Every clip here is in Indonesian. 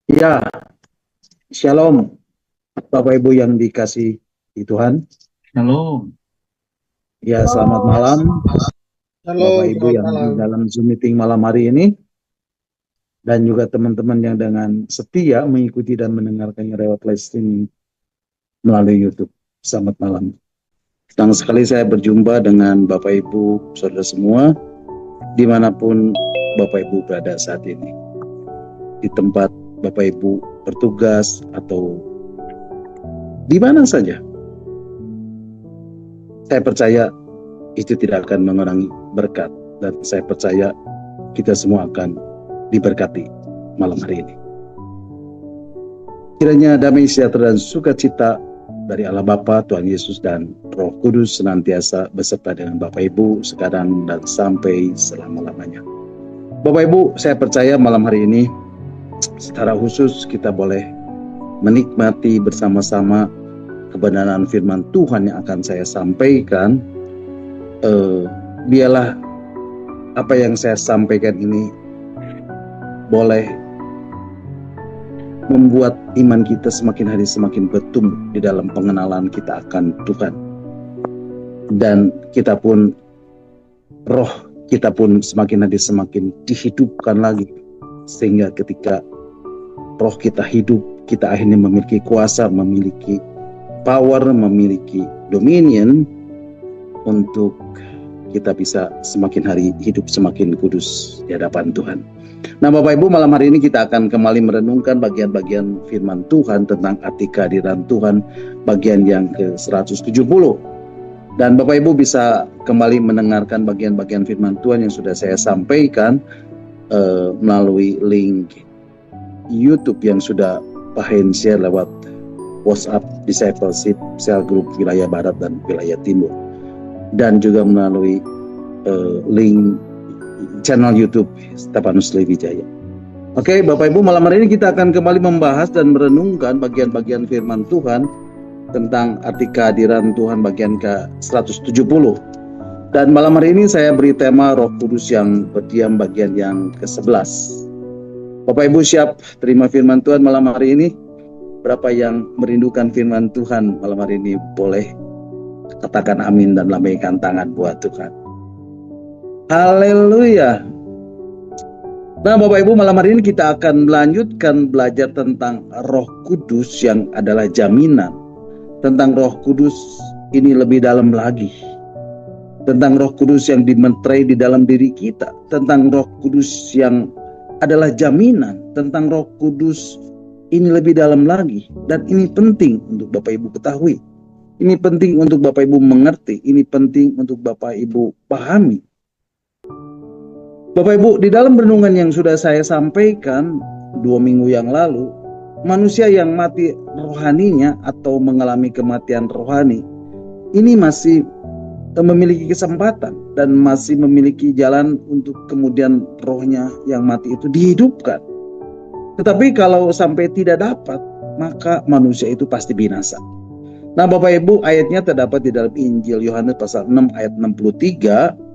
Ya, Shalom, Bapak Ibu yang dikasih Tuhan. Shalom. Ya, selamat malam, Bapak Halo, Ibu selamat yang di malam. dalam Zoom meeting malam hari ini, dan juga teman-teman yang dengan setia mengikuti dan mendengarkannya lewat live streaming melalui YouTube. Selamat malam. Senang sekali saya berjumpa dengan Bapak Ibu, saudara semua, dimanapun Bapak Ibu berada saat ini. Di tempat Bapak Ibu bertugas atau di mana saja. Saya percaya itu tidak akan mengurangi berkat, dan saya percaya kita semua akan diberkati malam hari ini. Kiranya damai sejahtera dan sukacita dari Allah Bapa, Tuhan Yesus, dan Roh Kudus senantiasa beserta dengan Bapak Ibu sekarang dan sampai selama-lamanya. Bapak Ibu, saya percaya malam hari ini secara khusus kita boleh menikmati bersama-sama kebenaran firman Tuhan yang akan saya sampaikan. Biarlah apa yang saya sampaikan ini boleh membuat iman kita semakin hari semakin bertumbuh di dalam pengenalan kita akan Tuhan. Dan kita pun, roh kita pun semakin hari semakin dihidupkan lagi. Sehingga ketika roh kita hidup, kita akhirnya memiliki kuasa, memiliki power, memiliki dominion untuk kita bisa semakin hari hidup semakin kudus di hadapan Tuhan. Nah, Bapak Ibu, malam hari ini kita akan kembali merenungkan bagian-bagian firman Tuhan tentang arti kehadiran Tuhan, bagian yang ke-170. Dan Bapak Ibu bisa kembali mendengarkan bagian-bagian firman Tuhan yang sudah saya sampaikan melalui link YouTube yang sudah Pak Hen share lewat WhatsApp Discipleship Cell Group wilayah Barat dan wilayah Timur, dan juga melalui link channel YouTube Stefanus Lewijaya. Oke, Bapak Ibu, malam hari ini kita akan kembali membahas dan merenungkan bagian-bagian firman Tuhan tentang arti kehadiran Tuhan bagian ke-170. Dan malam hari ini saya beri tema Roh Kudus yang berdiam bagian yang ke-11. Bapak Ibu siap terima firman Tuhan malam hari ini? Berapa yang merindukan firman Tuhan malam hari ini? Boleh katakan amin dan lambaikan tangan buat Tuhan. Haleluya. Nah, Bapak Ibu, malam hari ini kita akan melanjutkan belajar tentang Roh Kudus yang adalah jaminan. Tentang Roh Kudus ini lebih dalam lagi. Tentang Roh Kudus yang dimenterai di dalam diri kita. Tentang Roh Kudus yang adalah jaminan. Tentang Roh Kudus ini lebih dalam lagi. Dan ini penting untuk Bapak Ibu ketahui. Ini penting untuk Bapak Ibu mengerti. Ini penting untuk Bapak Ibu pahami. Bapak Ibu, di dalam renungan yang sudah saya sampaikan 2 minggu yang lalu, manusia yang mati rohaninya atau mengalami kematian rohani, ini masih memiliki kesempatan dan masih memiliki jalan untuk kemudian rohnya yang mati itu dihidupkan. Tetapi kalau sampai tidak dapat, maka manusia itu pasti binasa. Nah, Bapak Ibu, ayatnya terdapat di dalam Injil Yohanes pasal 6 ayat 63.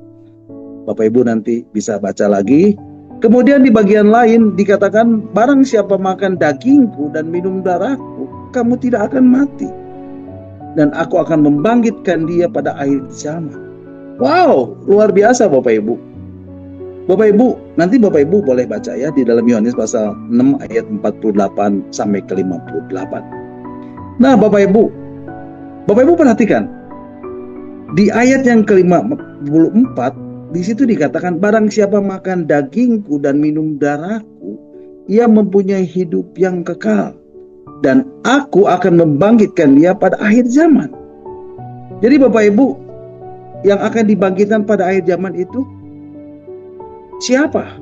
Bapak Ibu nanti bisa baca lagi. Kemudian di bagian lain dikatakan, barang siapa makan dagingku dan minum darahku, kamu tidak akan mati. Dan aku akan membangkitkan dia pada akhir zaman. Wow, luar biasa Bapak Ibu. Bapak Ibu, nanti Bapak Ibu boleh baca ya di dalam Yohanes pasal 6 ayat 48 sampai ke 58. Nah, Bapak Ibu perhatikan. Di ayat yang ke-54, di situ dikatakan, barang siapa makan dagingku dan minum darahku, ia mempunyai hidup yang kekal, dan aku akan membangkitkan dia pada akhir zaman. Jadi Bapak Ibu, yang akan dibangkitkan pada akhir zaman itu siapa?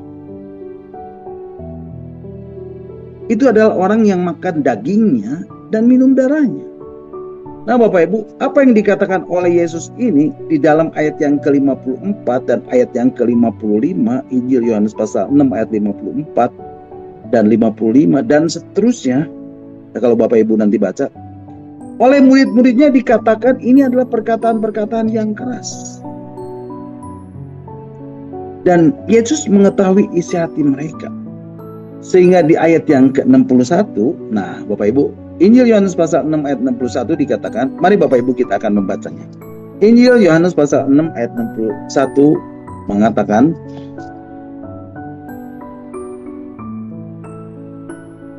Itu adalah orang yang makan dagingnya dan minum darahnya. Nah, Bapak Ibu, apa yang dikatakan oleh Yesus ini di dalam ayat yang ke-54 dan ayat yang ke-55, Injil Yohanes pasal 6 ayat 54 dan 55 dan seterusnya. Nah, kalau Bapak Ibu nanti baca, oleh murid-muridnya dikatakan ini adalah perkataan-perkataan yang keras. Dan Yesus mengetahui isi hati mereka. Sehingga di ayat yang ke-61, nah Bapak Ibu, Injil Yohanes pasal 6 ayat 61 dikatakan, mari Bapak Ibu kita akan membacanya. Injil Yohanes pasal 6 ayat 61 mengatakan,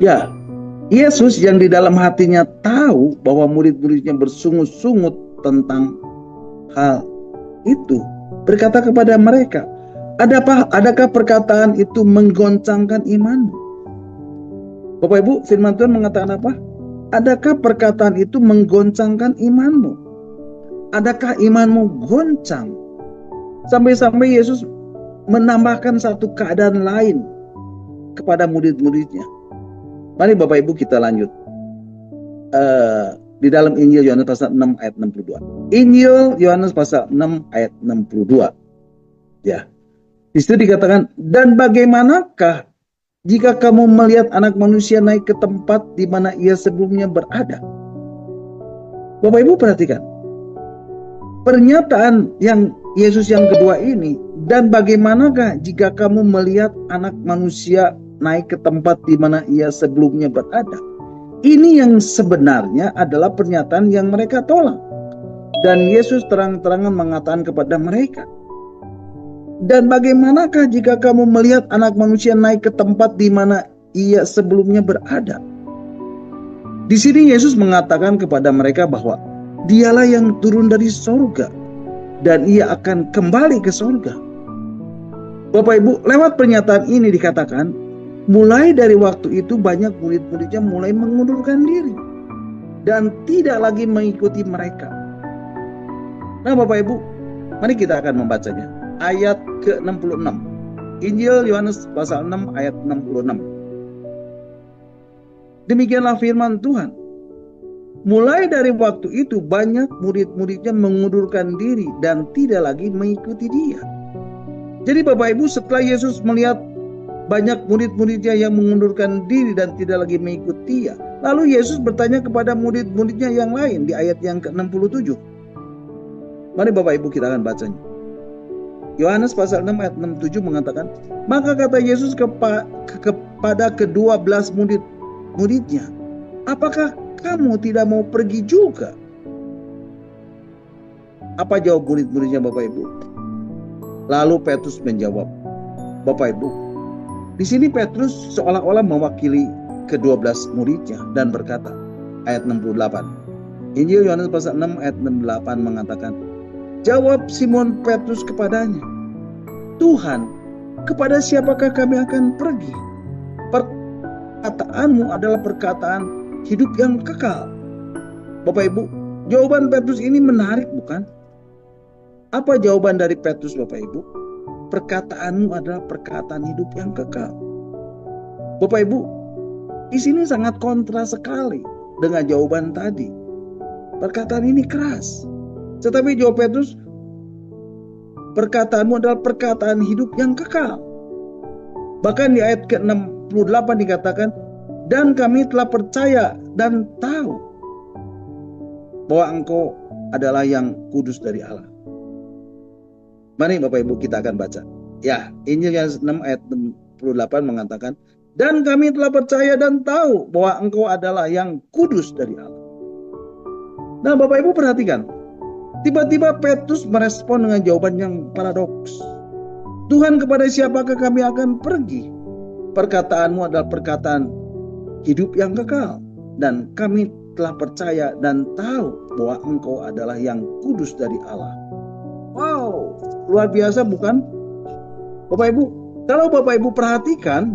ya, Yesus yang di dalam hatinya tahu bahwa murid-muridnya bersungut-sungut tentang hal itu, berkata kepada mereka, adakah perkataan itu menggoncangkan imanmu? Bapak Ibu, firman Tuhan mengatakan apa? Adakah perkataan itu menggoncangkan imanmu? Adakah imanmu goncang? Sampai-sampai Yesus menambahkan satu keadaan lain kepada murid-muridnya. Mari Bapak Ibu kita lanjut. Di dalam Injil Yohanes pasal 6 ayat 62. Injil Yohanes pasal 6 ayat 62. Ya. Di situ dikatakan, dan bagaimanakah jika kamu melihat anak manusia naik ke tempat di mana ia sebelumnya berada? Bapak Ibu perhatikan. Pernyataan yang Yesus yang kedua ini, dan bagaimanakah jika kamu melihat anak manusia naik ke tempat di mana ia sebelumnya berada? Ini yang sebenarnya adalah pernyataan yang mereka tolak. Dan Yesus terang-terangan mengatakan kepada mereka, dan bagaimanakah jika kamu melihat anak manusia naik ke tempat di mana ia sebelumnya berada? Di sini Yesus mengatakan kepada mereka bahwa dialah yang turun dari sorga dan ia akan kembali ke sorga. Bapak Ibu, lewat pernyataan ini dikatakan, mulai dari waktu itu banyak murid-muridnya mulai mengundurkan diri dan tidak lagi mengikuti mereka. Nah Bapak Ibu, mari kita akan membacanya. Ayat ke-66. Injil Yohanes pasal 6 ayat 66. Demikianlah firman Tuhan. Mulai dari waktu itu banyak murid-muridnya mengundurkan diri dan tidak lagi mengikuti dia. Jadi Bapak Ibu, setelah Yesus melihat banyak murid-muridnya yang mengundurkan diri dan tidak lagi mengikuti dia, lalu Yesus bertanya kepada murid-muridnya yang lain di ayat yang ke-67. Mari Bapak Ibu kita akan bacanya. Yohanes pasal 6 ayat 67 mengatakan, maka kata Yesus kepada ke-12 muridnya, apakah kamu tidak mau pergi juga? Apa jawab murid-muridnya Bapak Ibu? Lalu Petrus menjawab, Bapak Ibu, di sini Petrus seolah-olah mewakili ke-12 muridnya dan berkata, ayat 68. Injil Yohanes pasal 6 ayat 68 mengatakan, jawab Simon Petrus kepadanya, Tuhan, kepada siapakah kami akan pergi? Perkataanmu adalah perkataan hidup yang kekal. Bapak Ibu, jawaban Petrus ini menarik bukan? Apa jawaban dari Petrus Bapak Ibu? Perkataanmu adalah perkataan hidup yang kekal. Bapak Ibu, di sini sangat kontra sekali dengan jawaban tadi. Perkataan ini keras. Tetapi jawab Petrus, perkataanmu adalah perkataan hidup yang kekal. Bahkan di ayat ke-68 dikatakan, dan kami telah percaya dan tahu bahwa engkau adalah yang kudus dari Allah. Mari Bapak Ibu kita akan baca. Ya, Injil Yohanes 6 ayat 68 mengatakan, dan kami telah percaya dan tahu bahwa engkau adalah yang kudus dari Allah. Nah Bapak Ibu perhatikan, tiba-tiba Petrus merespon dengan jawaban yang paradoks. Tuhan, kepada siapakah kami akan pergi? Perkataanmu adalah perkataan hidup yang kekal. Dan kami telah percaya dan tahu bahwa engkau adalah yang kudus dari Allah. Wow, luar biasa bukan? Bapak Ibu, kalau Bapak Ibu perhatikan,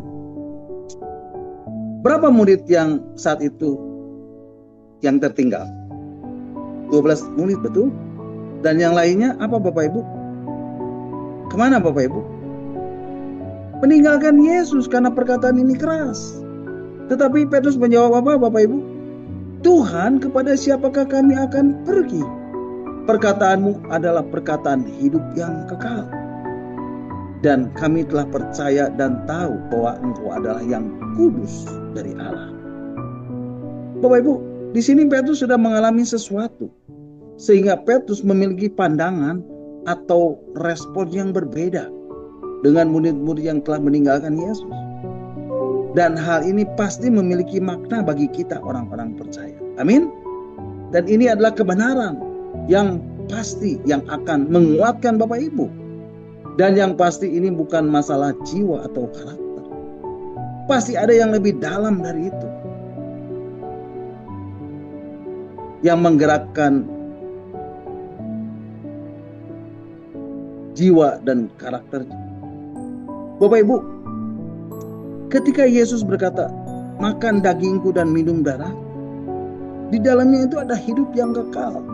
berapa murid yang saat itu yang tertinggal? 12 murid, betul? Dan yang lainnya apa Bapak Ibu? Kemana Bapak Ibu? Meninggalkan Yesus karena perkataan ini keras. Tetapi Petrus menjawab apa Bapak Ibu? Tuhan, kepada siapakah kami akan pergi? Perkataanmu adalah perkataan hidup yang kekal. Dan kami telah percaya dan tahu bahwa engkau adalah yang kudus dari Allah. Bapak Ibu, di sini Petrus sudah mengalami sesuatu. Sehingga Petrus memiliki pandangan atau respon yang berbeda dengan murid-murid yang telah meninggalkan Yesus. Dan hal ini pasti memiliki makna bagi kita orang-orang percaya. Amin. Dan ini adalah kebenaran yang pasti yang akan menguatkan Bapak Ibu. Dan yang pasti ini bukan masalah jiwa atau karakter. Pasti ada yang lebih dalam dari itu, yang menggerakkan jiwa dan karakternya. Bapak Ibu, ketika Yesus berkata, makan dagingku dan minum darah, di dalamnya itu ada hidup yang kekal.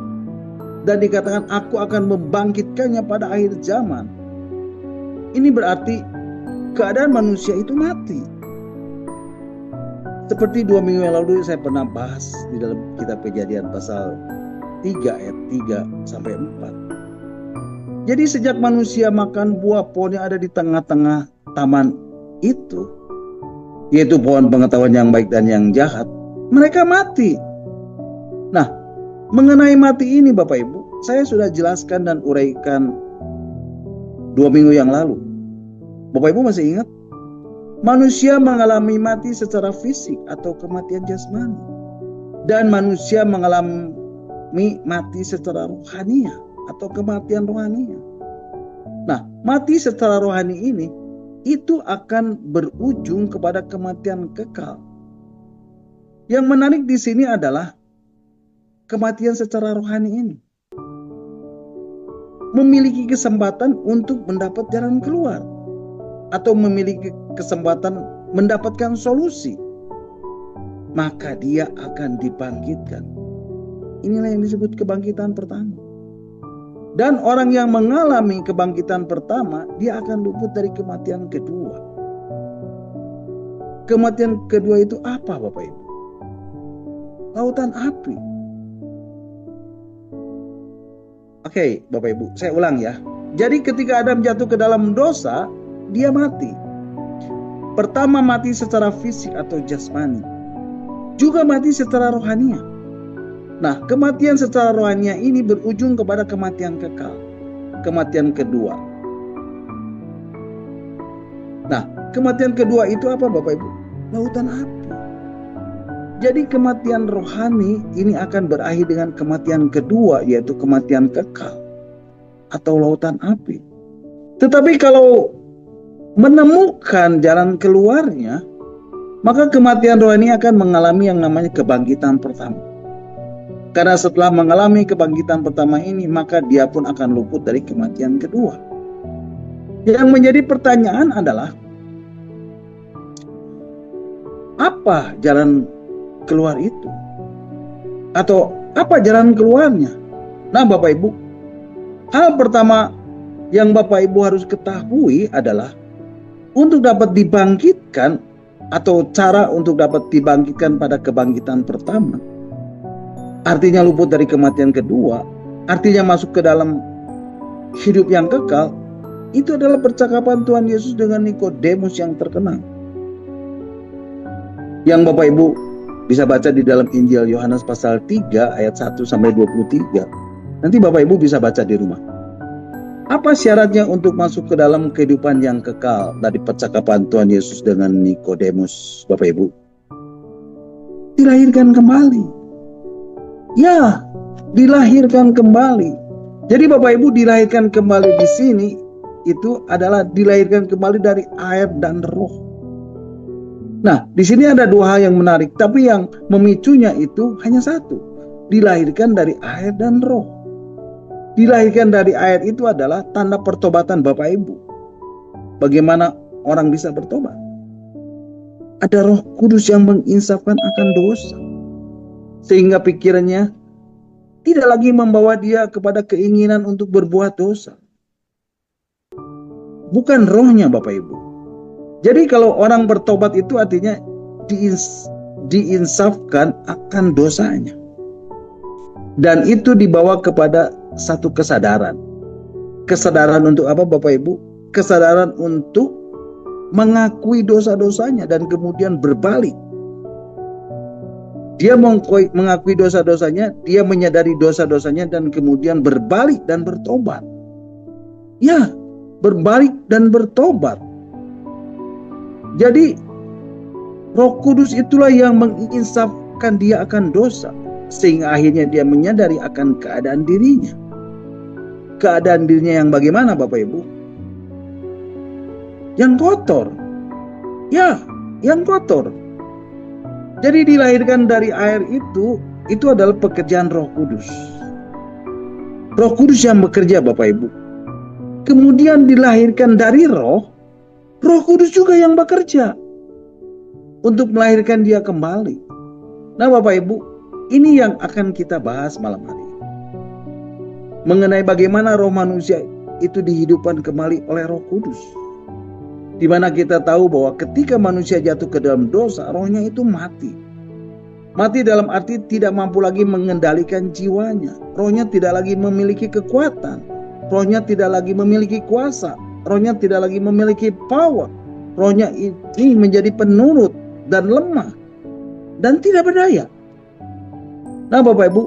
Dan dikatakan, aku akan membangkitkannya pada akhir zaman. Ini berarti keadaan manusia itu mati. Seperti 2 minggu yang lalu saya pernah bahas di dalam kitab Kejadian pasal 3 ayat 3 sampai 4. Jadi sejak manusia makan buah pohon yang ada di tengah-tengah taman itu, yaitu pohon pengetahuan yang baik dan yang jahat, mereka mati. Nah, mengenai mati ini Bapak Ibu, saya sudah jelaskan dan uraikan 2 minggu yang lalu. Bapak Ibu masih ingat? Manusia mengalami mati secara fisik atau kematian jasmani. Dan manusia mengalami mati secara rohania atau kematian rohania. Nah, mati secara rohani ini itu akan berujung kepada kematian kekal. Yang menarik di sini adalah kematian secara rohani ini memiliki kesempatan untuk mendapat jalan keluar atau memiliki kesempatan mendapatkan solusi, maka dia akan dibangkitkan. Inilah yang disebut kebangkitan pertama. Dan orang yang mengalami kebangkitan pertama, dia akan luput dari kematian kedua. Kematian kedua itu apa Bapak Ibu? Lautan api. Oke, Bapak Ibu, saya ulang ya. Jadi ketika Adam jatuh ke dalam dosa, dia mati. Pertama mati secara fisik atau jasmani, juga mati secara rohania. Nah, kematian secara rohania ini berujung kepada kematian kekal, kematian kedua. Nah, kematian kedua itu apa Bapak Ibu? Lautan api. Jadi kematian rohani ini akan berakhir dengan kematian kedua, yaitu kematian kekal atau lautan api. Tetapi kalau menemukan jalan keluarnya, maka kematian rohani akan mengalami yang namanya kebangkitan pertama. Karena setelah mengalami kebangkitan pertama ini, maka dia pun akan luput dari kematian kedua. Yang menjadi pertanyaan adalah, apa jalan keluar itu? Atau apa jalan keluarnya? Nah Bapak Ibu, hal pertama yang Bapak Ibu harus ketahui adalah untuk dapat dibangkitkan atau cara untuk dapat dibangkitkan pada kebangkitan pertama, artinya luput dari kematian kedua, artinya masuk ke dalam hidup yang kekal, itu adalah percakapan Tuhan Yesus dengan Nikodemus yang terkenal. Yang Bapak Ibu bisa baca di dalam Injil Yohanes pasal 3 ayat 1 sampai 23. Nanti Bapak Ibu bisa baca di rumah. Apa syaratnya untuk masuk ke dalam kehidupan yang kekal dari percakapan Tuhan Yesus dengan Nikodemus, Bapak Ibu? Dilahirkan kembali. Ya, dilahirkan kembali. Jadi Bapak Ibu, dilahirkan kembali di sini itu adalah dilahirkan kembali dari air dan roh. Nah, di sini ada dua hal yang menarik, tapi yang memicunya itu hanya satu. Dilahirkan dari air dan roh. Dilahirkan dari air itu adalah tanda pertobatan Bapak Ibu. Bagaimana orang bisa bertobat? Ada Roh Kudus yang menginsafkan akan dosa, sehingga pikirannya tidak lagi membawa dia kepada keinginan untuk berbuat dosa. Bukan rohnya Bapak Ibu. Jadi kalau orang bertobat itu artinya diinsafkan akan dosanya. Dan itu dibawa kepada satu kesadaran. Kesadaran untuk apa Bapak Ibu? Kesadaran untuk mengakui dosa-dosanya dan kemudian berbalik. Dia mengakui dosa-dosanya, dia menyadari dosa-dosanya dan kemudian berbalik dan bertobat. Ya, berbalik dan bertobat. Jadi Roh Kudus itulah yang menginsafkan dia akan dosa, sehingga akhirnya dia menyadari akan keadaan dirinya. Keadaan dirinya yang bagaimana, Bapak Ibu? Yang kotor. Ya, yang kotor. Jadi dilahirkan dari air itu adalah pekerjaan Roh Kudus. Roh Kudus yang bekerja, Bapak Ibu. Kemudian dilahirkan dari Roh Kudus juga yang bekerja untuk melahirkan dia kembali. Nah, Bapak Ibu, ini yang akan kita bahas malam hari ini. Mengenai bagaimana roh manusia itu dihidupkan kembali oleh Roh Kudus. Di mana kita tahu bahwa ketika manusia jatuh ke dalam dosa, rohnya itu mati. Mati dalam arti tidak mampu lagi mengendalikan jiwanya. Rohnya tidak lagi memiliki kekuatan. Rohnya tidak lagi memiliki kuasa. Rohnya tidak lagi memiliki power. Rohnya ini menjadi penurut dan lemah dan tidak berdaya. Nah, Bapak Ibu,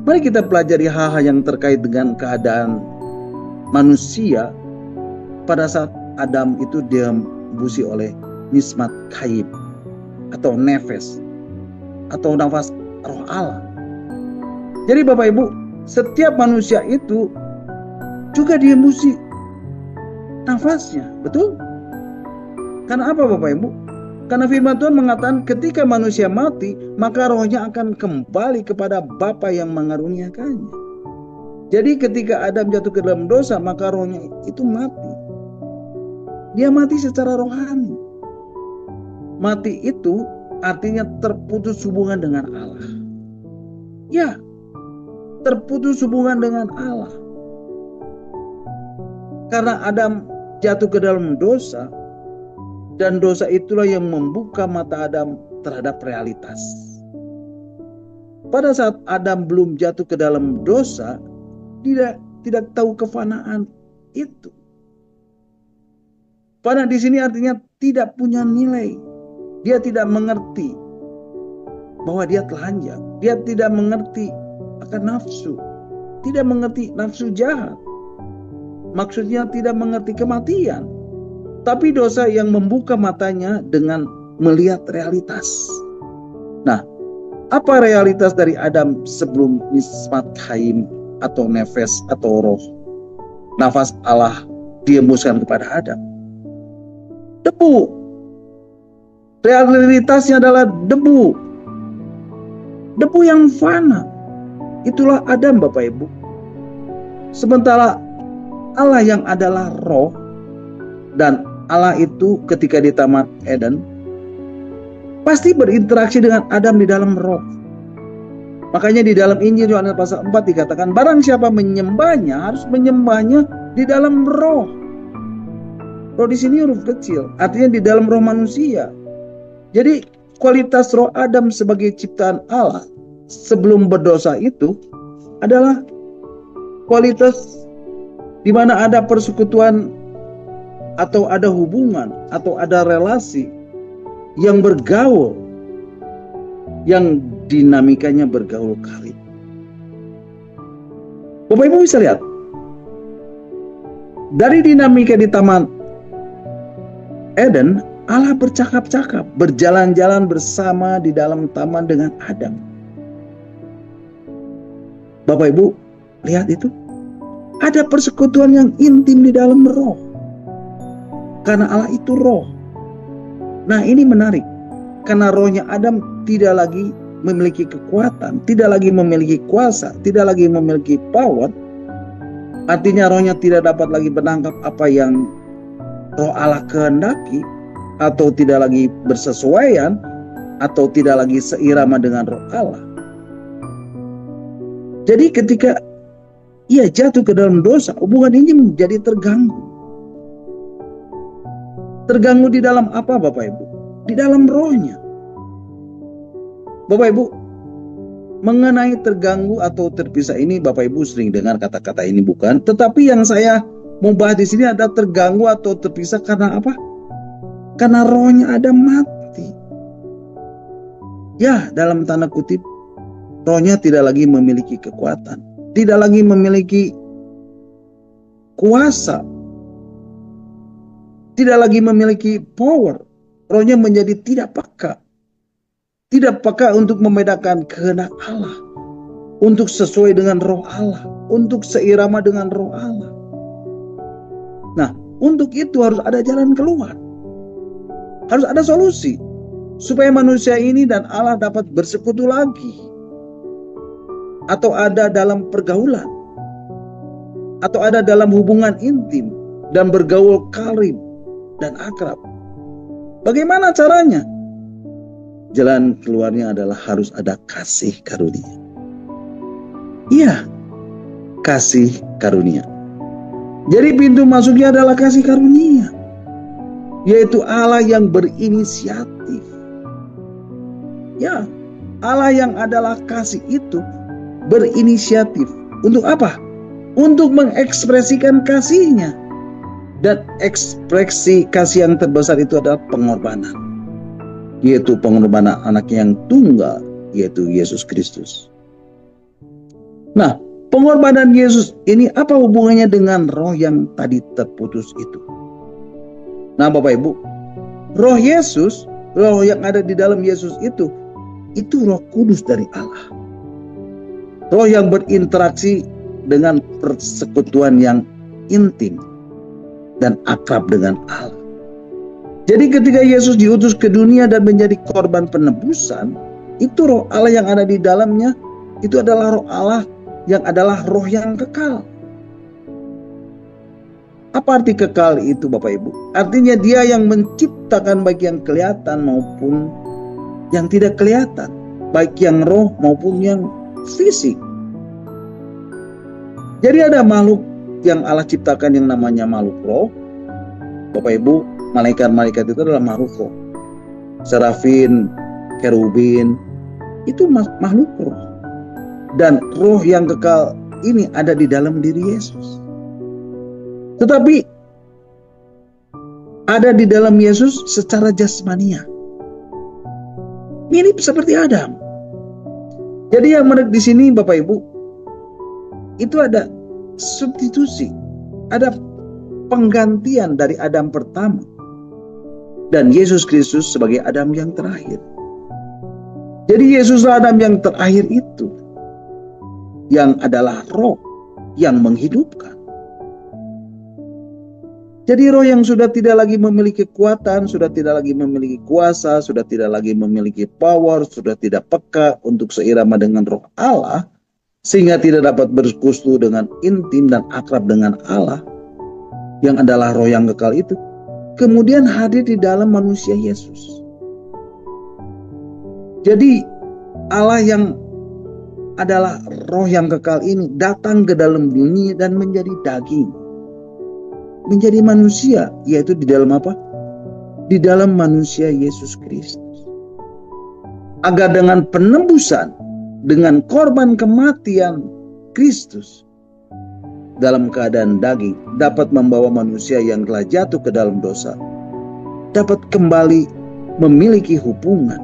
mari kita pelajari hal-hal yang terkait dengan keadaan manusia pada saat Adam itu diembusi oleh nismat Khaim atau nefes atau nafas roh Allah. Jadi Bapak Ibu, setiap manusia itu juga diembusi nafasnya, betul? Karena apa, Bapak Ibu? Karena firman Tuhan mengatakan ketika manusia mati, maka rohnya akan kembali kepada Bapa yang mengaruniakannya. Jadi ketika Adam jatuh ke dalam dosa, maka rohnya itu mati. Dia mati secara rohani. Mati itu artinya terputus hubungan dengan Allah. Ya, terputus hubungan dengan Allah. Karena Adam jatuh ke dalam dosa, dan dosa itulah yang membuka mata Adam terhadap realitas. Pada saat Adam belum jatuh ke dalam dosa, tidak tahu kefanaan itu. Fana di sini artinya tidak punya nilai. Dia tidak mengerti bahwa dia telanjang. Dia tidak mengerti akan nafsu. Tidak mengerti nafsu jahat. Maksudnya tidak mengerti kematian. Tapi dosa yang membuka matanya dengan melihat realitas. Nah, apa realitas dari Adam sebelum nismat Khaim atau nefes atau roh nafas Allah dihembuskan kepada Adam? Debu. Realitasnya adalah debu. Debu yang fana. Itulah Adam, Bapak Ibu. Sementara Allah yang adalah roh, dan Allah itu ketika di Taman Eden pasti berinteraksi dengan Adam di dalam roh. Makanya di dalam Injil Yohanes pasal 4 dikatakan barang siapa menyembahnya harus menyembahnya di dalam roh. Roh di sini huruf kecil, artinya di dalam roh manusia. Jadi kualitas roh Adam sebagai ciptaan Allah sebelum berdosa itu adalah kualitas di mana ada persekutuan atau ada hubungan atau ada relasi yang bergaul, yang dinamikanya bergaul karib. Bapak Ibu bisa lihat dari dinamika di Taman Eden, Allah bercakap-cakap, berjalan-jalan bersama di dalam taman dengan Adam. Bapak Ibu lihat itu, ada persekutuan yang intim di dalam roh. Karena Allah itu roh. Nah, ini menarik. Karena rohnya Adam tidak lagi memiliki kekuatan, tidak lagi memiliki kuasa, tidak lagi memiliki power. Artinya rohnya tidak dapat lagi menangkap apa yang roh Allah kehendaki, atau tidak lagi bersesuaian, atau tidak lagi seirama dengan roh Allah. Jadi ketika ia jatuh ke dalam dosa, hubungan ini menjadi terganggu. Terganggu di dalam apa, Bapak Ibu? Di dalam rohnya. Bapak Ibu, mengenai terganggu atau terpisah ini, Bapak Ibu sering dengar kata-kata ini, bukan? Tetapi yang saya mau bahas di sini ada terganggu atau terpisah karena apa? Karena rohnya ada mati. Ya, dalam tanda kutip, rohnya tidak lagi memiliki kekuatan, tidak lagi memiliki kuasa, tidak lagi memiliki power. rohnya menjadi tidak peka. Tidak peka untuk membedakan kehendak Allah, untuk sesuai dengan roh Allah, untuk seirama dengan roh Allah. Nah, untuk itu harus ada jalan keluar. Harus ada solusi supaya manusia ini dan Allah dapat bersekutu lagi, atau ada dalam pergaulan, atau ada dalam hubungan intim dan bergaul karib dan akrab. Bagaimana caranya? Jalan keluarnya adalah harus ada kasih karunia. Iya, kasih karunia. Jadi pintu masuknya adalah kasih karunia, yaitu Allah yang berinisiatif. Ya, Allah yang adalah kasih itu berinisiatif. Untuk apa? Untuk mengekspresikan kasihnya. Dan ekspresi kasih yang terbesar itu adalah pengorbanan, yaitu pengorbanan anak yang tunggal, yaitu Yesus Kristus. Nah, pengorbanan Yesus ini apa hubungannya dengan roh yang tadi terputus itu? Nah, Bapak Ibu, roh Yesus, roh yang ada di dalam Yesus itu Roh Kudus dari Allah. Roh yang berinteraksi dengan persekutuan yang intim dan akrab dengan Allah. Jadi ketika Yesus diutus ke dunia dan menjadi korban penebusan, itu roh Allah yang ada di dalamnya, itu adalah roh Allah yang adalah roh yang kekal. Apa arti kekal itu, Bapak Ibu? Artinya Dia yang menciptakan baik yang kelihatan maupun yang tidak kelihatan, baik yang roh maupun yang fisik. Jadi ada makhluk yang Allah ciptakan yang namanya makhluk roh. Bapak Ibu, malaikat-malaikat itu adalah makhluk roh. Serafin, kerubin, itu makhluk roh. Dan roh yang kekal ini ada di dalam diri Yesus. Tetapi ada di dalam Yesus secara jasmania, mirip seperti Adam. Jadi yang menarik di sini, Bapak Ibu, itu ada substitusi, ada penggantian dari Adam pertama dan Yesus Kristus sebagai Adam yang terakhir. Jadi Yesuslah Adam yang terakhir itu, yang adalah roh yang menghidupkan. Jadi roh yang sudah tidak lagi memiliki kekuatan, sudah tidak lagi memiliki kuasa, sudah tidak lagi memiliki power, sudah tidak peka untuk seirama dengan roh Allah, sehingga tidak dapat bersekutu dengan intim dan akrab dengan Allah, yang adalah roh yang kekal itu, kemudian hadir di dalam manusia Yesus. Jadi Allah yang adalah roh yang kekal ini datang ke dalam dunia dan menjadi daging, menjadi manusia, yaitu di dalam apa? Di dalam manusia Yesus Kristus. Agar dengan penebusan, dengan korban kematian Kristus dalam keadaan daging, dapat membawa manusia yang telah jatuh ke dalam dosa dapat kembali memiliki hubungan,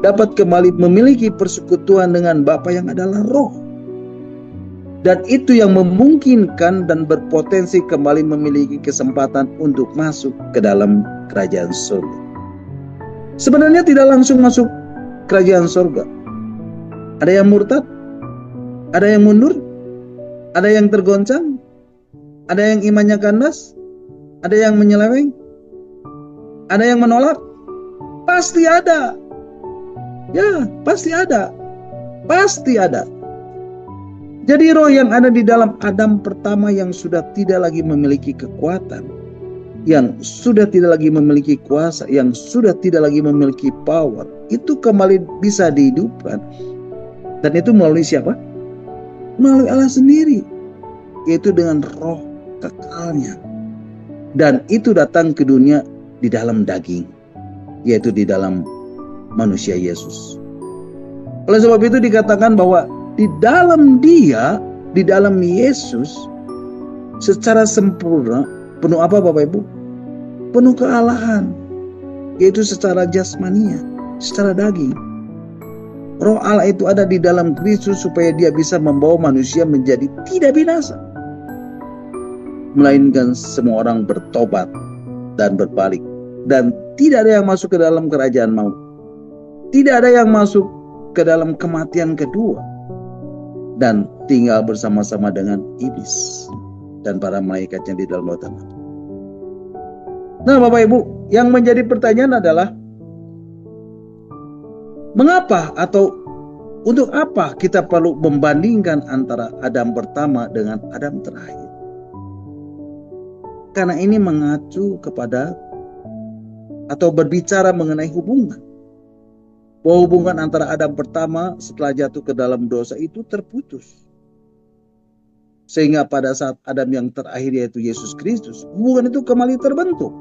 dapat kembali memiliki persekutuan dengan Bapa yang adalah roh. Dan itu yang memungkinkan dan berpotensi kembali memiliki kesempatan untuk masuk ke dalam kerajaan surga. Sebenarnya tidak langsung masuk kerajaan surga. Ada yang murtad, ada yang mundur, ada yang tergoncang, ada yang imannya kandas, ada yang menyeleweng, ada yang menolak. Pasti ada. Ya, pasti ada. Pasti ada. Jadi roh yang ada di dalam Adam pertama yang sudah tidak lagi memiliki kekuatan, yang sudah tidak lagi memiliki kuasa, yang sudah tidak lagi memiliki power, itu kembali bisa dihidupkan. Dan itu melalui siapa? Melalui Allah sendiri, yaitu dengan roh kekalnya. Dan itu datang ke dunia di dalam daging, yaitu di dalam manusia Yesus. Oleh sebab itu dikatakan bahwa di dalam Dia, di dalam Yesus, secara sempurna, penuh apa Bapak Ibu? Penuh kealahan, yaitu secara jasmania, secara daging. Roh Allah itu ada di dalam Kristus supaya Dia bisa membawa manusia menjadi tidak binasa, melainkan semua orang bertobat dan berbalik. Dan tidak ada yang masuk ke dalam kerajaan maut. Tidak ada yang masuk ke dalam kematian kedua dan tinggal bersama-sama dengan iblis dan para malaikatnya di dalam lautan api. Nah, Bapak Ibu, yang menjadi pertanyaan adalah mengapa atau untuk apa kita perlu membandingkan antara Adam pertama dengan Adam terakhir? Karena ini mengacu kepada atau berbicara mengenai hubungan. Bahwa hubungan antara Adam pertama setelah jatuh ke dalam dosa itu terputus. Sehingga pada saat Adam yang terakhir yaitu Yesus Kristus, hubungan itu kembali terbentuk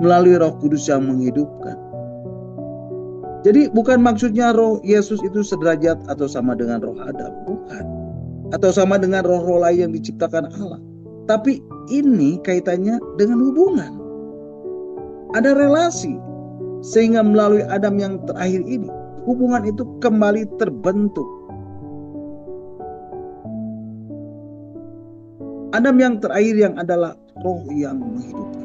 melalui Roh Kudus yang menghidupkan. Jadi bukan maksudnya roh Yesus itu sederajat atau sama dengan roh Adam, bukan. Atau sama dengan roh-roh lain yang diciptakan Allah. Tapi ini kaitannya dengan hubungan. Ada relasi. Sehingga melalui Adam yang terakhir ini, hubungan itu kembali terbentuk. Adam yang terakhir yang adalah roh yang menghidupkan.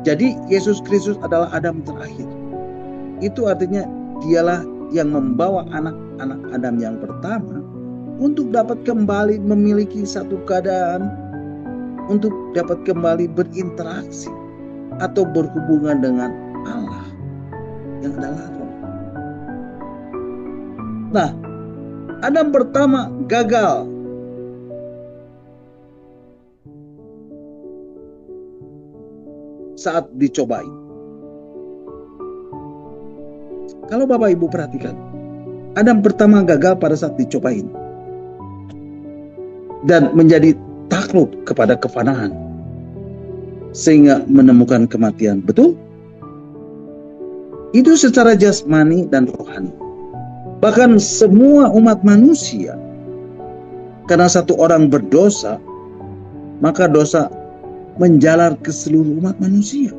Jadi Yesus Kristus adalah Adam terakhir. Itu artinya dialah yang membawa anak-anak Adam yang pertama untuk dapat kembali memiliki satu keadaan, untuk dapat kembali berinteraksi atau berhubungan dengan Allah yang adalah roh. Nah, Adam pertama gagal. Saat dicobai. Kalau Bapak Ibu perhatikan, Adam pertama gagal pada saat dicobain. Dan menjadi takluk kepada kefanaan. Sehingga menemukan kematian. Betul? Itu secara jasmani dan rohani. Bahkan semua umat manusia, karena satu orang berdosa, maka dosa menjalar ke seluruh umat manusia.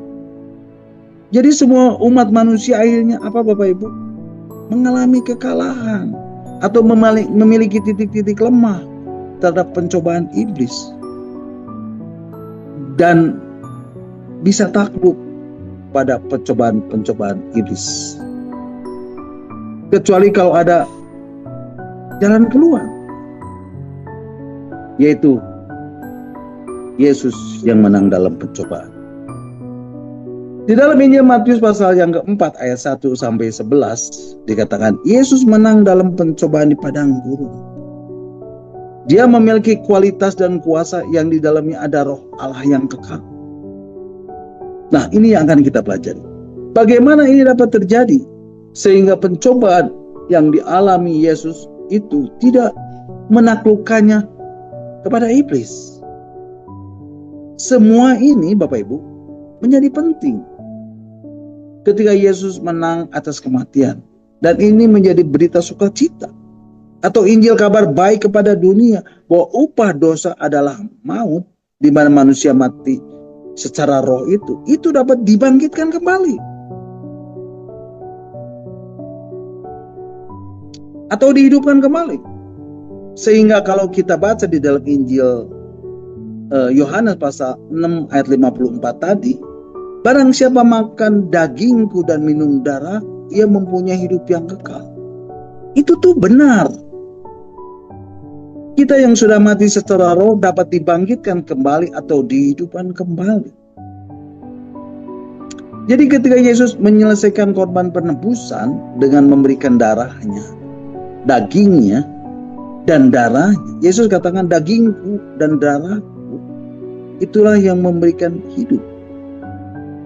Jadi semua umat manusia akhirnya apa Bapak Ibu? Mengalami kekalahan atau memiliki titik-titik lemah terhadap pencobaan iblis. Dan bisa takluk pada pencobaan-pencobaan iblis. Kecuali kalau ada jalan keluar, yaitu Yesus yang menang dalam pencobaan. Di dalam Injil Matius pasal yang keempat ayat 1 sampai 11 dikatakan Yesus menang dalam pencobaan di padang gurun. Dia memiliki kualitas dan kuasa yang di dalamnya ada roh Allah yang kekal. Nah, ini yang akan kita pelajari. Bagaimana ini dapat terjadi sehingga pencobaan yang dialami Yesus itu tidak menaklukkannya kepada iblis. Semua ini Bapak Ibu menjadi penting ketika Yesus menang atas kematian. Dan ini menjadi berita sukacita atau Injil kabar baik kepada dunia bahwa upah dosa adalah maut, di mana manusia mati secara roh itu dapat dibangkitkan kembali atau dihidupkan kembali. Sehingga kalau kita baca di dalam Injil Yohanes pasal 6 ayat 54 tadi, barang siapa makan dagingku dan minum darah, ia mempunyai hidup yang kekal. Itu tuh benar. Kita yang sudah mati secara roh dapat dibangkitkan kembali atau dihidupkan kembali. Jadi ketika Yesus menyelesaikan korban penebusan dengan memberikan darahnya, dagingnya dan darahnya, Yesus katakan dagingku dan darahku itulah yang memberikan hidup.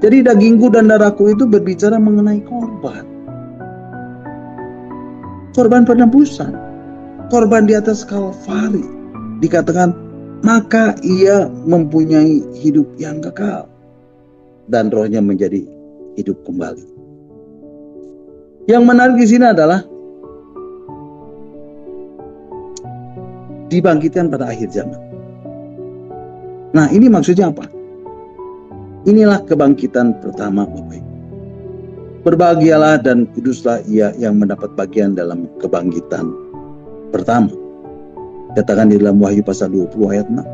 Jadi dagingku dan darahku itu berbicara mengenai korban. Korban penebusan. Korban di atas Kalvari. Dikatakan, maka ia mempunyai hidup yang kekal. Dan rohnya menjadi hidup kembali. Yang menarik di sini adalah dibangkitkan pada akhir zaman. Nah, ini maksudnya apa? Inilah kebangkitan pertama Bapak Ibu. Berbahagialah dan kuduslah ia yang mendapat bagian dalam kebangkitan pertama. Katakan di dalam Wahyu pasal 20 ayat 6.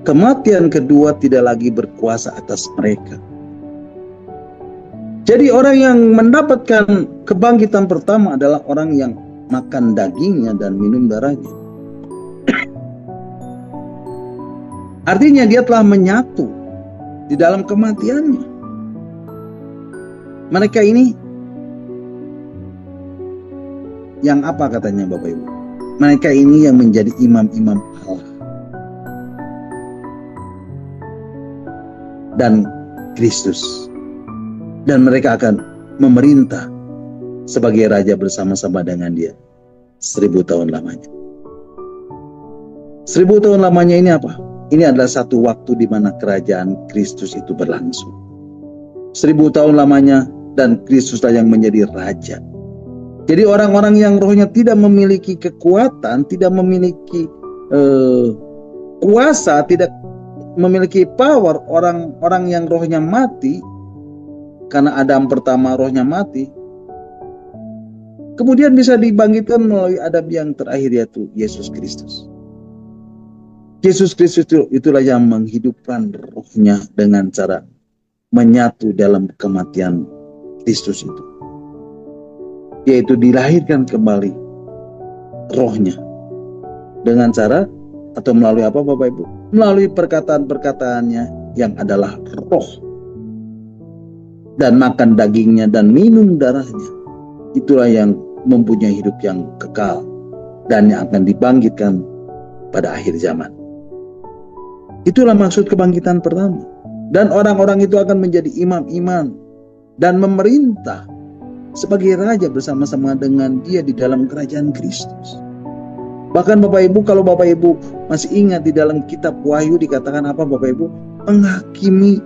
kematian kedua tidak lagi berkuasa atas mereka. Jadi orang yang mendapatkan kebangkitan pertama adalah orang yang makan dagingnya dan minum darahnya. Artinya dia telah menyatu di dalam kematiannya. Mereka ini yang apa katanya Bapak Ibu? Mereka ini yang menjadi imam-imam Allah dan Kristus. Dan mereka akan memerintah sebagai raja bersama-sama dengan dia 1000 tahun lamanya. 1000 tahun lamanya ini apa? Ini adalah satu waktu di mana kerajaan Kristus itu berlangsung. 1000 tahun lamanya dan Kristuslah yang menjadi raja. Jadi orang-orang yang rohnya tidak memiliki kekuatan, tidak memiliki kuasa, tidak memiliki power, orang-orang yang rohnya mati, karena Adam pertama rohnya mati, kemudian bisa dibangkitkan melalui Adam yang terakhir, yaitu Yesus Kristus. Yesus Kristus itulah yang menghidupkan rohnya dengan cara menyatu dalam kematian Kristus itu, yaitu dilahirkan kembali rohnya dengan cara atau melalui apa Bapak Ibu? Melalui perkataan-perkataannya yang adalah roh, dan makan dagingnya dan minum darahnya. Itulah yang mempunyai hidup yang kekal dan yang akan dibangkitkan pada akhir zaman. Itulah maksud kebangkitan pertama. Dan orang-orang itu akan menjadi imam-imam dan memerintah sebagai raja bersama-sama dengan dia di dalam kerajaan Kristus. Bahkan Bapak Ibu, kalau Bapak Ibu masih ingat di dalam kitab Wahyu dikatakan apa Bapak Ibu? Menghakimi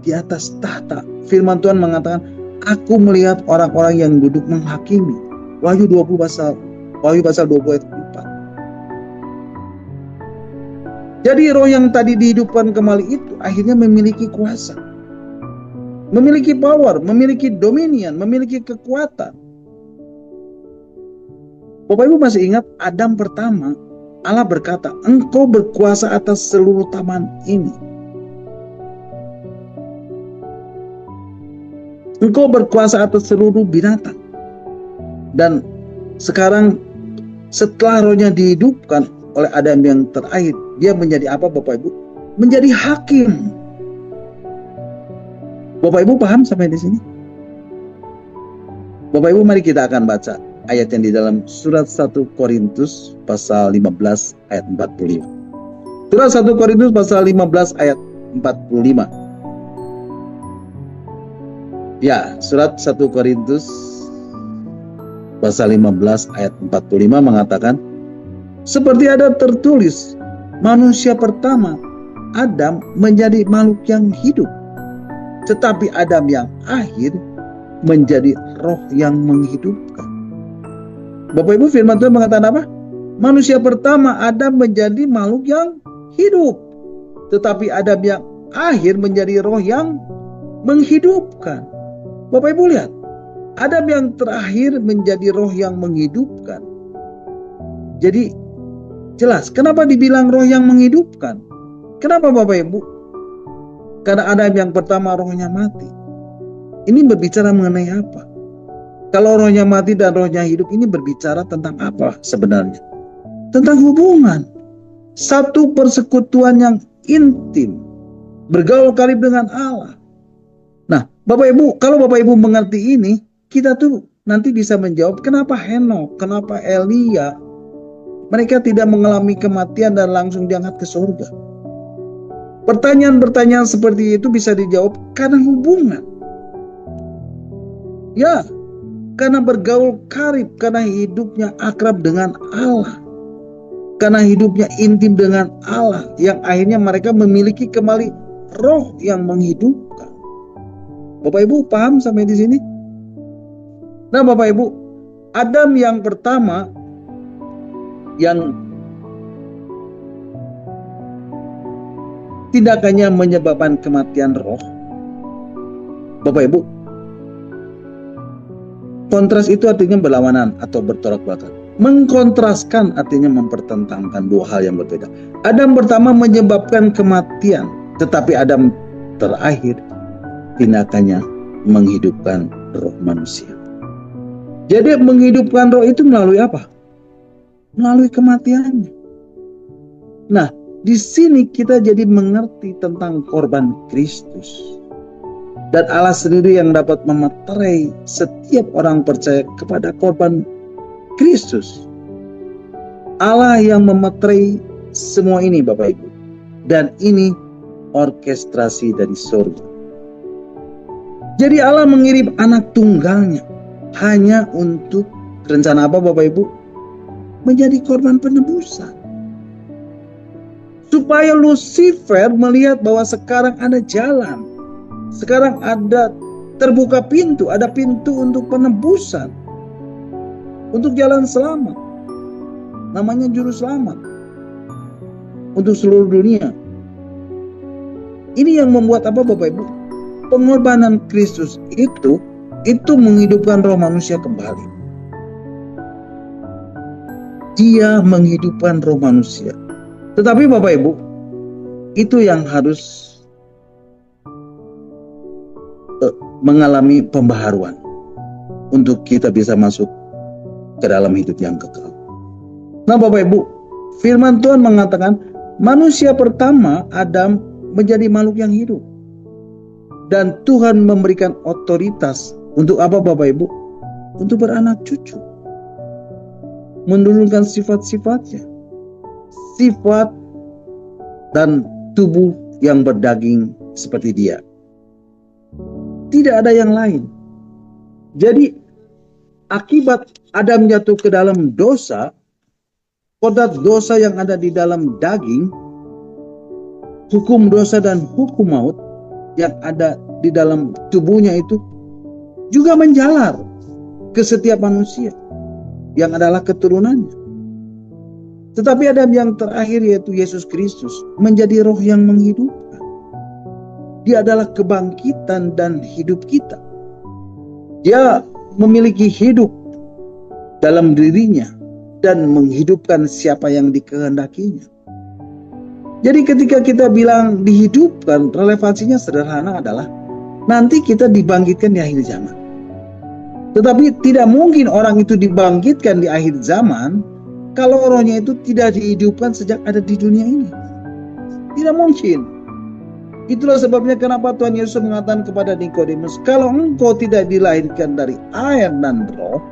di atas tahta. Firman Tuhan mengatakan, aku melihat orang-orang yang duduk menghakimi. Wahyu pasal 20 ayat 4. Jadi roh yang tadi dihidupkan kembali itu akhirnya memiliki kuasa, memiliki power, memiliki dominion, memiliki kekuatan. Bapak Ibu masih ingat Adam pertama, Allah berkata, engkau berkuasa atas seluruh taman ini. Engkau berkuasa atas seluruh binatang. Dan sekarang setelah rohnya dihidupkan oleh Adam yang terakhir, dia menjadi apa Bapak Ibu? Menjadi hakim. Bapak Ibu paham sampai di sini? Bapak Ibu, mari kita akan baca ayat yang di dalam surat 1 Korintus pasal 15 ayat 45. Surat 1 Korintus pasal 15 ayat 45. Ya, surat 1 Korintus pasal 15 ayat 45 mengatakan, seperti ada tertulis, manusia pertama Adam menjadi makhluk yang hidup, tetapi Adam yang akhir menjadi roh yang menghidupkan. Bapak Ibu, firman Tuhan mengatakan apa? Manusia pertama Adam menjadi makhluk yang hidup, tetapi Adam yang akhir menjadi roh yang menghidupkan. Bapak Ibu lihat, Adam yang terakhir menjadi roh yang menghidupkan. Jadi jelas, kenapa dibilang roh yang menghidupkan? Kenapa Bapak Ibu? Karena Adam yang pertama rohnya mati. Ini berbicara mengenai apa? Kalau rohnya mati dan rohnya hidup, ini berbicara tentang apa sebenarnya? Tentang hubungan. Satu persekutuan yang intim, bergaul karib dengan Allah. Nah, Bapak Ibu, kalau Bapak Ibu mengerti ini, kita tuh nanti bisa menjawab kenapa Henok, kenapa Elia, mereka tidak mengalami kematian dan langsung diangkat ke surga. Pertanyaan-pertanyaan seperti itu bisa dijawab karena hubungan. Ya, karena bergaul karib, karena hidupnya akrab dengan Allah, karena hidupnya intim dengan Allah, yang akhirnya mereka memiliki kembali roh yang menghidupkan. Bapak Ibu paham sampai di sini? Nah Bapak Ibu, Adam yang pertama yang tidak hanya menyebabkan kematian roh, Bapak Ibu, kontras itu artinya berlawanan atau bertolak belakang. Mengkontraskan artinya mempertentangkan dua hal yang berbeda. Adam pertama menyebabkan kematian, tetapi Adam terakhir tindakannya menghidupkan roh manusia. Jadi menghidupkan roh itu melalui apa? Melalui kematiannya. Nah, di sini kita jadi mengerti tentang korban Kristus. Dan Allah sendiri yang dapat memeterai setiap orang percaya kepada korban Kristus. Allah yang memeterai semua ini Bapak Ibu. Dan ini orkestrasi dari surga. Jadi Allah mengirim anak tunggalnya hanya untuk rencana apa Bapak Ibu? Menjadi korban penebusan. Supaya Lucifer melihat bahwa sekarang ada jalan. Sekarang ada terbuka pintu, ada pintu untuk penebusan. Untuk jalan selamat. Namanya juru selamat. Untuk seluruh dunia. Ini yang membuat apa Bapak Ibu? Pengorbanan Kristus itu menghidupkan roh manusia kembali. Dia menghidupkan roh manusia. Tetapi Bapak Ibu, itu yang harus mengalami pembaharuan. Untuk kita bisa masuk ke dalam hidup yang kekal. Nah Bapak Ibu, firman Tuhan mengatakan manusia pertama Adam menjadi makhluk yang hidup. Dan Tuhan memberikan otoritas untuk apa Bapak Ibu? Untuk beranak cucu. Menurunkan sifat-sifatnya. Sifat dan tubuh yang berdaging seperti dia. Tidak ada yang lain. Jadi akibat Adam jatuh ke dalam dosa, kodrat dosa yang ada di dalam daging, hukum dosa dan hukum maut yang ada di dalam tubuhnya itu juga menjalar ke setiap manusia yang adalah keturunannya. Tetapi Adam yang terakhir yaitu Yesus Kristus menjadi roh yang menghidupkan. Dia adalah kebangkitan dan hidup kita. Dia memiliki hidup dalam dirinya dan menghidupkan siapa yang dikehendakinya. Jadi ketika kita bilang dihidupkan, relevansinya sederhana adalah nanti kita dibangkitkan di akhir zaman. Tetapi tidak mungkin orang itu dibangkitkan di akhir zaman kalau rohnya itu tidak dihidupkan sejak ada di dunia ini. Tidak mungkin. Itulah sebabnya kenapa Tuhan Yesus mengatakan kepada Nikodemus, kalau engkau tidak dilahirkan dari air dan roh,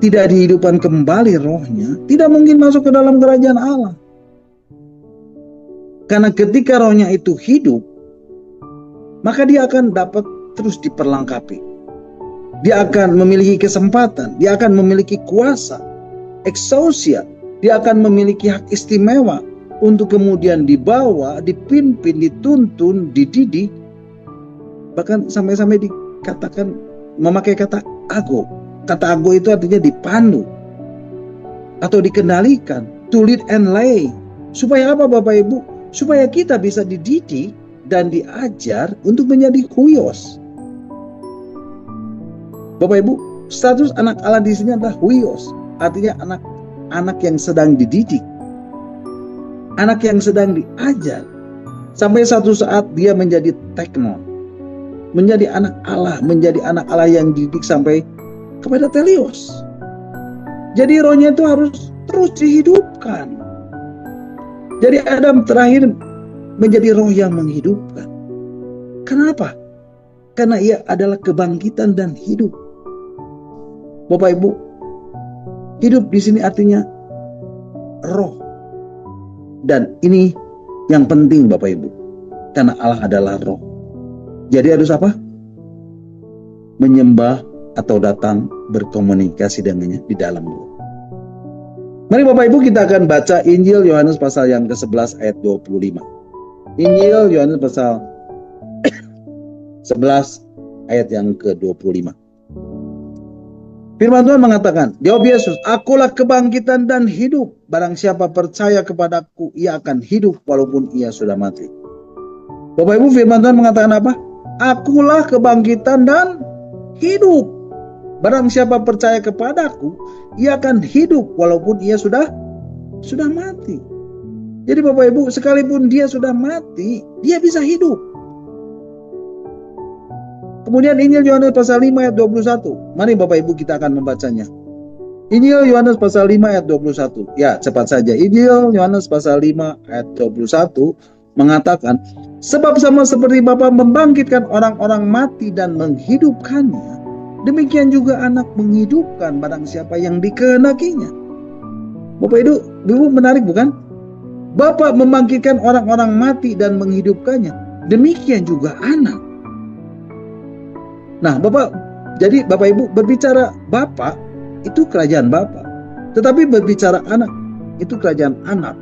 tidak dihidupkan kembali rohnya, tidak mungkin masuk ke dalam kerajaan Allah. Karena ketika rohnya itu hidup, maka dia akan dapat terus diperlengkapi. Dia akan memiliki kesempatan, dia akan memiliki kuasa, exousia, dia akan memiliki hak istimewa untuk kemudian dibawa, dipimpin, dituntun, dididik, bahkan sampai-sampai dikatakan memakai kata ago. Kata ago itu artinya dipandu atau dikendalikan, to lead and lay. Supaya apa Bapak Ibu? Supaya kita bisa dididik dan diajar untuk menjadi huios. Bapak Ibu, status anak Allah di sini adalah huios, artinya anak yang sedang dididik. Anak yang sedang diajar. Sampai satu saat dia menjadi teknon. Menjadi anak Allah. Menjadi anak Allah yang dididik sampai kepada telios. Jadi rohnya itu harus terus dihidupkan. Jadi Adam terakhir menjadi roh yang menghidupkan. Kenapa? Karena ia adalah kebangkitan dan hidup. Bapak Ibu, hidup di sini artinya roh. Dan ini yang penting Bapak Ibu. Karena Allah adalah roh. Jadi harus apa? Menyembah atau datang berkomunikasi dengannya di dalam roh. Mari Bapak Ibu kita akan baca Injil Yohanes pasal yang ke-11 ayat 25. Injil Yohanes pasal 11 ayat yang ke-25. Firman Tuhan mengatakan, jawab Yesus, akulah kebangkitan dan hidup. Barang siapa percaya kepadaku, ia akan hidup walaupun ia sudah mati. Bapak Ibu, firman Tuhan mengatakan apa? Akulah kebangkitan dan hidup. Barang siapa percaya kepadaku, ia akan hidup walaupun ia sudah mati. Jadi Bapak Ibu, sekalipun dia sudah mati, dia bisa hidup. Kemudian Injil Yohanes pasal 5 ayat 21. Mari Bapak Ibu kita akan membacanya. Injil Yohanes pasal 5 ayat 21. Ya, cepat saja. Injil Yohanes pasal 5 ayat 21 mengatakan, sebab sama seperti Bapa membangkitkan orang-orang mati dan menghidupkannya, demikian juga Anak menghidupkan barang siapa yang dikehendakinya. Bapak Ibu menarik bukan? Bapa membangkitkan orang-orang mati dan menghidupkannya, demikian juga Anak. Nah, jadi Bapak Ibu berbicara Bapa itu kerajaan Bapa, tetapi berbicara Anak itu kerajaan Anak.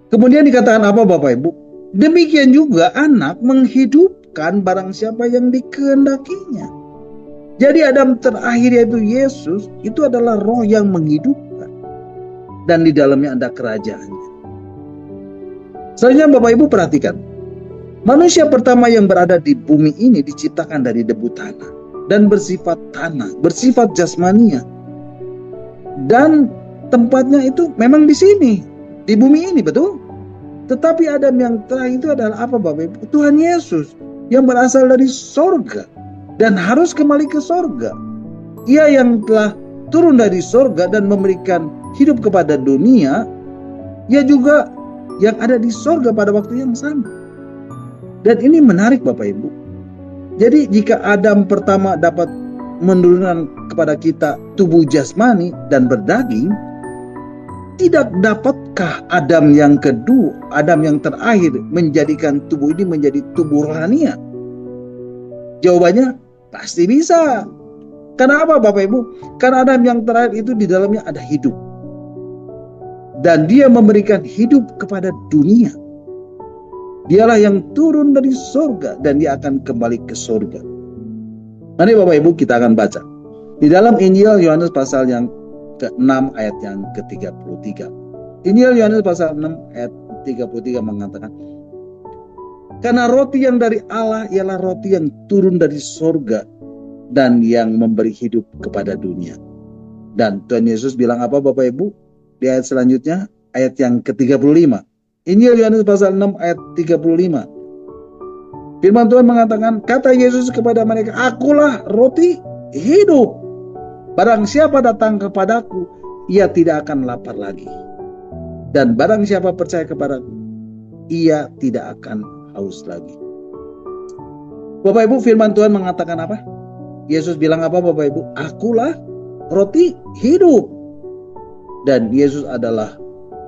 Kemudian dikatakan apa Bapak Ibu? Demikian juga Anak menghidupkan barang siapa yang dikehendakinya. Jadi Adam terakhir yaitu Yesus itu adalah roh yang menghidupkan, dan di dalamnya ada kerajaannya. Selanjutnya Bapak Ibu perhatikan, manusia pertama yang berada di bumi ini diciptakan dari debu tanah dan bersifat tanah, bersifat jasmania. Dan tempatnya itu memang di sini, di bumi ini, betul? Tetapi Adam yang terakhir itu adalah apa Bapak Ibu? Tuhan Yesus yang berasal dari sorga dan harus kembali ke sorga. Ia yang telah turun dari sorga dan memberikan hidup kepada dunia, ia juga yang ada di sorga pada waktu yang sama. Dan ini menarik Bapak Ibu. Jadi jika Adam pertama dapat menurunkan kepada kita tubuh jasmani dan berdaging, tidak dapatkah Adam yang kedua, Adam yang terakhir menjadikan tubuh ini menjadi tubuh rohania? Jawabannya pasti bisa. Karena apa Bapak Ibu? Karena Adam yang terakhir itu di dalamnya ada hidup. Dan dia memberikan hidup kepada dunia. Dialah yang turun dari surga dan dia akan kembali ke surga. Nanti Bapak Ibu kita akan baca. Di dalam Injil Yohanes pasal yang ke-6 ayat yang ke-33. Injil Yohanes pasal 6 ayat 33 mengatakan, karena roti yang dari Allah ialah roti yang turun dari surga dan yang memberi hidup kepada dunia. Dan Tuhan Yesus bilang apa Bapak Ibu? Di ayat selanjutnya, ayat yang ke-35. Injil Yohanes pasal 6 ayat 35. Firman Tuhan mengatakan, kata Yesus kepada mereka, akulah roti hidup. Barang siapa datang kepadaku, ia tidak akan lapar lagi. Dan barang siapa percaya kepadaku, ia tidak akan haus lagi. Bapak Ibu, firman Tuhan mengatakan apa? Yesus bilang apa Bapak Ibu? Akulah roti hidup. Dan Yesus adalah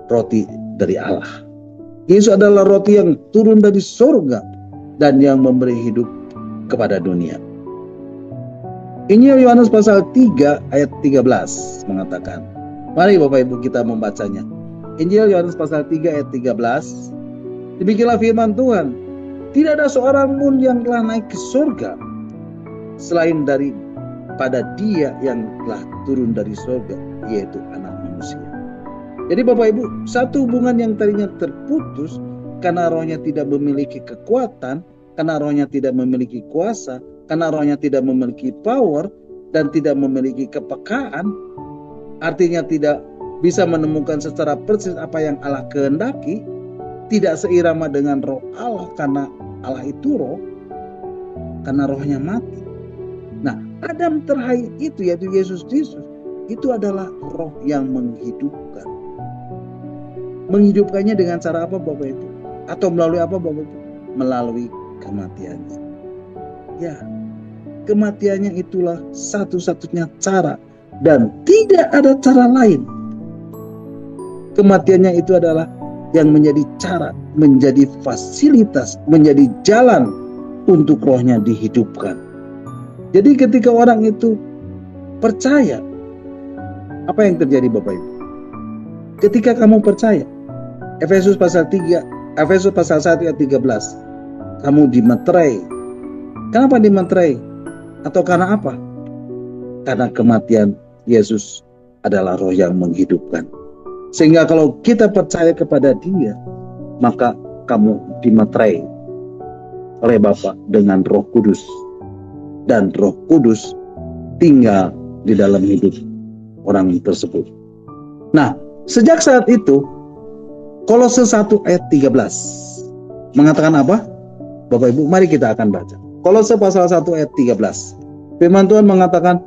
roti dari Allah. Yesus adalah roti yang turun dari surga dan yang memberi hidup kepada dunia. Injil Yohanes pasal 3 ayat 13 mengatakan, mari Bapak Ibu kita membacanya. Injil Yohanes pasal 3 ayat 13. Demikianlah firman Tuhan, tidak ada seorang pun yang telah naik ke surga selain daripada dia yang telah turun dari surga, yaitu Anak Manusia. Jadi Bapak Ibu, satu hubungan yang tadinya terputus karena rohnya tidak memiliki kekuatan, karena rohnya tidak memiliki kuasa, karena rohnya tidak memiliki power dan tidak memiliki kepekaan, artinya tidak bisa menemukan secara persis apa yang Allah kehendaki, tidak seirama dengan roh Allah karena Allah itu roh, karena rohnya mati. Nah, Adam terakhir itu yaitu Yesus Kristus, itu adalah roh yang menghidupkan. Menghidupkannya dengan cara apa Bapak Ibu? Atau melalui apa Bapak Ibu? Melalui kematiannya. Ya, kematiannya itulah satu-satunya cara dan tidak ada cara lain. Kematiannya itu adalah yang menjadi cara, menjadi fasilitas, menjadi jalan untuk rohnya dihidupkan. Jadi ketika orang itu percaya, apa yang terjadi Bapak Ibu? Ketika kamu percaya, Efesus pasal 1 ayat 13, kamu dimeterai. Kenapa dimeterai? Atau karena apa? Karena kematian Yesus adalah roh yang menghidupkan. Sehingga kalau kita percaya kepada Dia, maka kamu dimeterai oleh Bapa dengan Roh Kudus. Dan Roh Kudus tinggal di dalam hidup orang tersebut. Nah, sejak saat itu Kolose 1 ayat 13 mengatakan apa? Bapak Ibu, mari kita akan baca. Kolose pasal 1 ayat 13. Firman Tuhan mengatakan,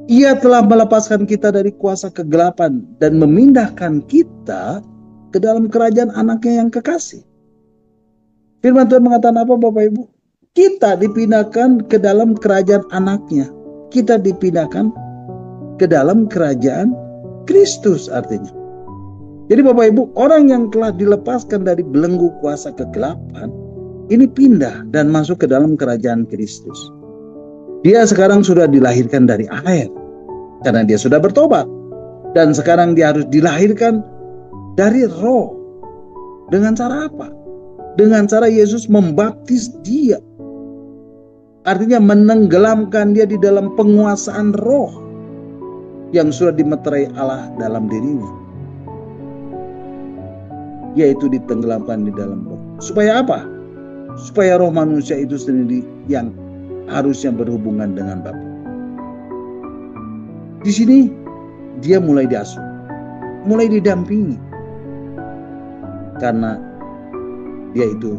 Ia telah melepaskan kita dari kuasa kegelapan dan memindahkan kita ke dalam kerajaan anaknya yang kekasih. Firman Tuhan mengatakan apa Bapak Ibu? Kita dipindahkan ke dalam kerajaan anaknya. Kita dipindahkan ke dalam kerajaan Kristus artinya. Jadi Bapak Ibu, orang yang telah dilepaskan dari belenggu kuasa kegelapan, ini pindah dan masuk ke dalam kerajaan Kristus. Dia sekarang sudah dilahirkan dari air, karena dia sudah bertobat. Dan sekarang dia harus dilahirkan dari roh. Dengan cara apa? Dengan cara Yesus membaptis dia. Artinya menenggelamkan dia di dalam penguasaan roh yang sudah dimeterai Allah dalam dirinya. Yaitu ditenggelamkan di dalam roh. Supaya apa? Supaya roh manusia itu sendiri yang harusnya berhubungan dengan Bapa. Di sini dia mulai diasuh, mulai didampingi. Karena dia itu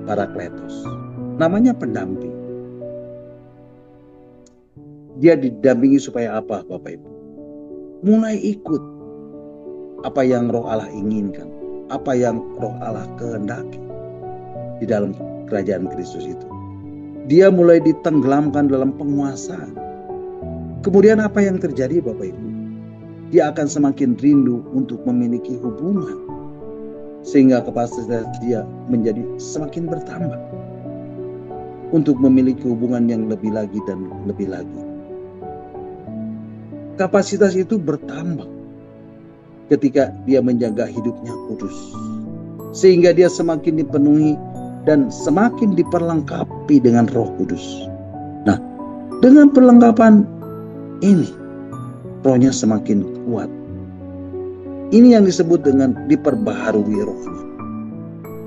Parakletos. Namanya pendamping. Dia didampingi supaya apa Bapak Ibu? Mulai ikut apa yang roh Allah inginkan, apa yang roh Allah kehendaki di dalam kerajaan Kristus itu. Dia mulai ditenggelamkan dalam penguasaan. Kemudian apa yang terjadi Bapak Ibu? Dia akan semakin rindu untuk memiliki hubungan, sehingga kapasitas dia menjadi semakin bertambah untuk memiliki hubungan yang lebih lagi dan lebih lagi. Kapasitas itu bertambah ketika dia menjaga hidupnya kudus, sehingga dia semakin dipenuhi dan semakin diperlengkapi dengan Roh Kudus. Nah, dengan perlengkapan ini, rohnya semakin kuat. Ini yang disebut dengan diperbaharui rohnya.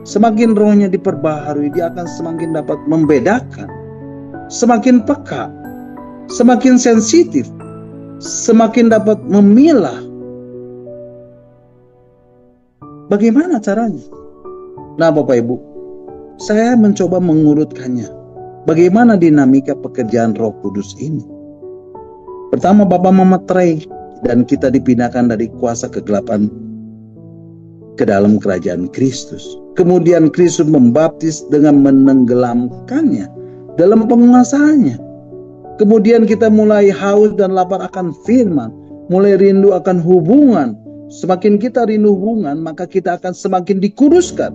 Semakin rohnya diperbaharui, dia akan semakin dapat membedakan, semakin peka, semakin sensitif, semakin dapat memilah. Bagaimana caranya? Nah Bapak Ibu, saya mencoba mengurutkannya. Bagaimana dinamika pekerjaan Roh Kudus ini? Pertama, Bapa memeterai dan kita dipindahkan dari kuasa kegelapan ke dalam kerajaan Kristus. Kemudian Kristus membaptis dengan menenggelamkannya dalam penguasaannya. Kemudian kita mulai haus dan lapar akan firman, mulai rindu akan hubungan. Semakin kita rindu hubungan, maka kita akan semakin dikuduskan.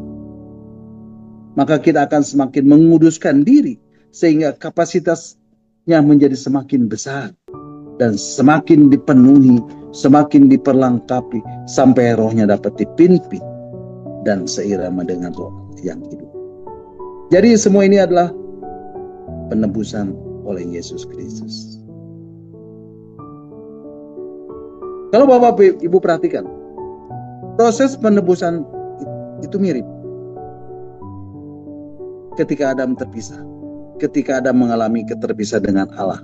Maka kita akan semakin menguduskan diri, sehingga kapasitasnya menjadi semakin besar. Dan semakin dipenuhi, semakin diperlengkapi, sampai rohnya dapat dipimpin dan seirama dengan roh yang hidup. Jadi semua ini adalah penebusan oleh Yesus Kristus. Kalau Bapak Ibu perhatikan, proses penebusan itu mirip. Ketika Adam terpisah, ketika Adam mengalami keterpisah dengan Allah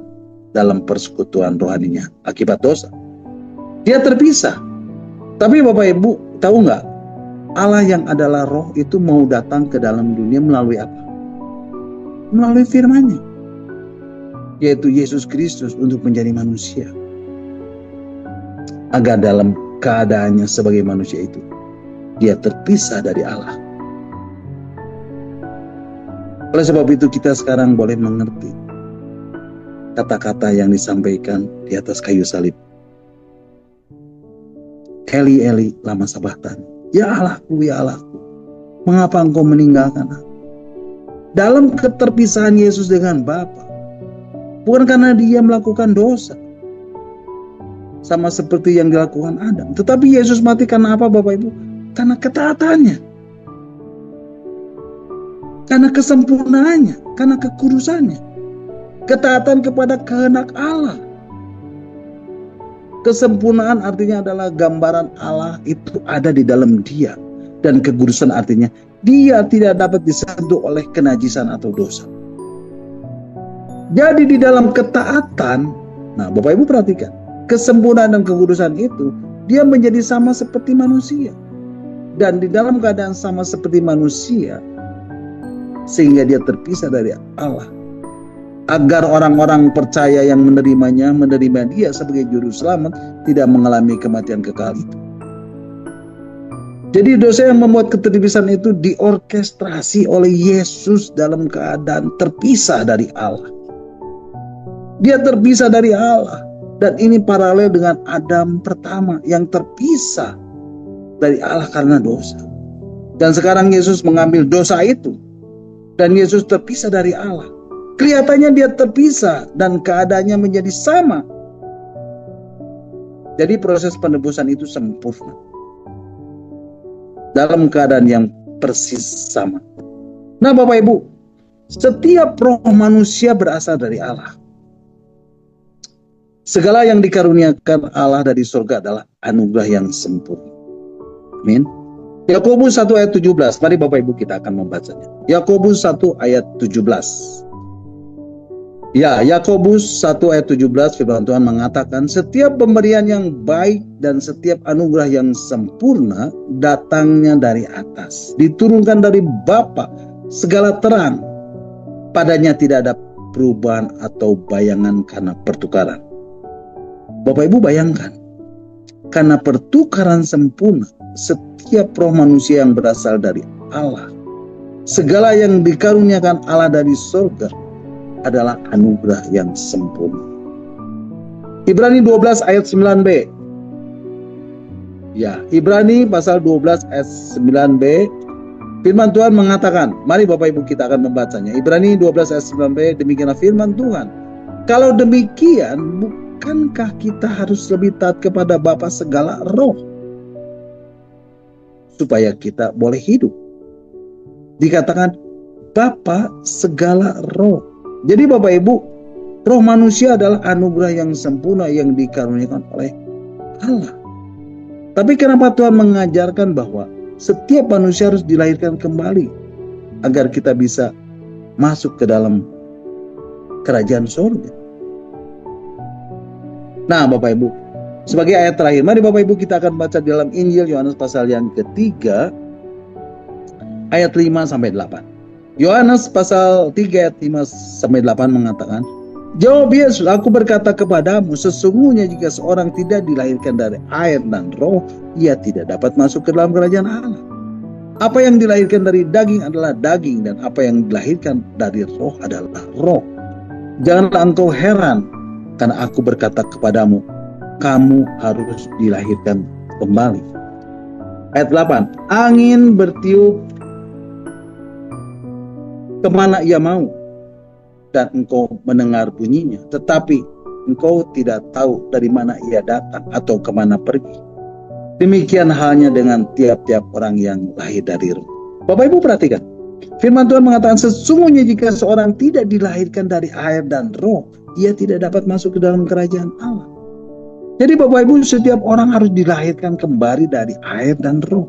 dalam persekutuan rohaninya akibat dosa, dia terpisah. Tapi Bapak Ibu tahu nggak, Allah yang adalah roh itu mau datang ke dalam dunia melalui apa? Melalui firman-Nya, yaitu Yesus Kristus untuk menjadi manusia. Agar dalam keadaannya sebagai manusia itu, dia terpisah dari Allah. Oleh sebab itu kita sekarang boleh mengerti kata-kata yang disampaikan di atas kayu salib. Eli, Eli, lama sabachthani. Ya Allahku, ya Allahku, mengapa engkau meninggalkan aku? Dalam keterpisahan Yesus dengan Bapa, bukan karena dia melakukan dosa, sama seperti yang dilakukan Adam. Tetapi Yesus mati karena apa Bapak Ibu? Karena ketaatannya, karena kesempurnaannya, karena kekudusannya. Ketaatan kepada kehendak Allah. Kesempurnaan artinya adalah gambaran Allah itu ada di dalam dia. Dan kekudusan artinya dia tidak dapat disentuh oleh kenajisan atau dosa. Jadi di dalam ketaatan, nah Bapak Ibu perhatikan, kesempurnaan dan kekudusan itu, dia menjadi sama seperti manusia. Dan di dalam keadaan sama seperti manusia, sehingga dia terpisah dari Allah. Agar orang-orang percaya yang menerimanya, menerima dia sebagai juru selamat, tidak mengalami kematian kekal itu. Jadi dosa yang membuat keterpisahan itu diorkestrasi oleh Yesus dalam keadaan terpisah dari Allah. Dia terpisah dari Allah. Dan ini paralel dengan Adam pertama yang terpisah dari Allah karena dosa. Dan sekarang Yesus mengambil dosa itu. Dan Yesus terpisah dari Allah. Kelihatannya dia terpisah dan keadaannya menjadi sama. Jadi proses penebusan itu sempurna. Dalam keadaan yang persis sama. Nah Bapak Ibu, setiap roh manusia berasal dari Allah. Segala yang dikaruniakan Allah dari surga adalah anugerah yang sempurna. Amin. Yakobus 1 ayat 17. Mari Bapak Ibu kita akan membacanya. Yakobus 1 ayat 17. Ya, Yakobus 1 ayat 17 firman Tuhan mengatakan, setiap pemberian yang baik dan setiap anugerah yang sempurna datangnya dari atas, diturunkan dari Bapa segala terang. Padanya tidak ada perubahan atau bayangan karena pertukaran. Bapak Ibu bayangkan, karena pertukaran sempurna, setiap roh manusia yang berasal dari Allah, segala yang dikaruniakan Allah dari surga adalah anugerah yang sempurna. Ibrani 12 ayat 9b. Ya, Ibrani pasal 12 ayat 9b. Firman Tuhan mengatakan, mari Bapak Ibu kita akan membacanya. Ibrani 12 ayat 9b, demikianlah firman Tuhan. Kalau demikian, bukankah kita harus lebih taat kepada Bapa segala roh, supaya kita boleh hidup? Dikatakan Bapa segala roh. Jadi Bapak Ibu, roh manusia adalah anugerah yang sempurna yang dikaruniakan oleh Allah. Tapi kenapa Tuhan mengajarkan bahwa setiap manusia harus dilahirkan kembali agar kita bisa masuk ke dalam kerajaan surga? Nah Bapak Ibu, sebagai ayat terakhir, mari Bapak Ibu kita akan baca dalam Injil Yohanes pasal yang ketiga, ayat 5-8. Yohanes pasal 3 ayat 5-8 mengatakan, jawab Yesus, aku berkata kepadamu, sesungguhnya jika seorang tidak dilahirkan dari air dan roh, ia tidak dapat masuk ke dalam kerajaan Allah. Apa yang dilahirkan dari daging adalah daging, dan apa yang dilahirkan dari roh adalah roh. Janganlah engkau heran, karena aku berkata kepadamu, kamu harus dilahirkan kembali. Ayat 8, angin bertiup kemana ia mau, dan engkau mendengar bunyinya, tetapi engkau tidak tahu dari mana ia datang atau kemana pergi. Demikian halnya dengan tiap-tiap orang yang lahir dari roh. Bapak Ibu perhatikan, firman Tuhan mengatakan, sesungguhnya jika seorang tidak dilahirkan dari air dan roh, ia tidak dapat masuk ke dalam kerajaan Allah. Jadi Bapak Ibu, setiap orang harus dilahirkan kembali dari air dan roh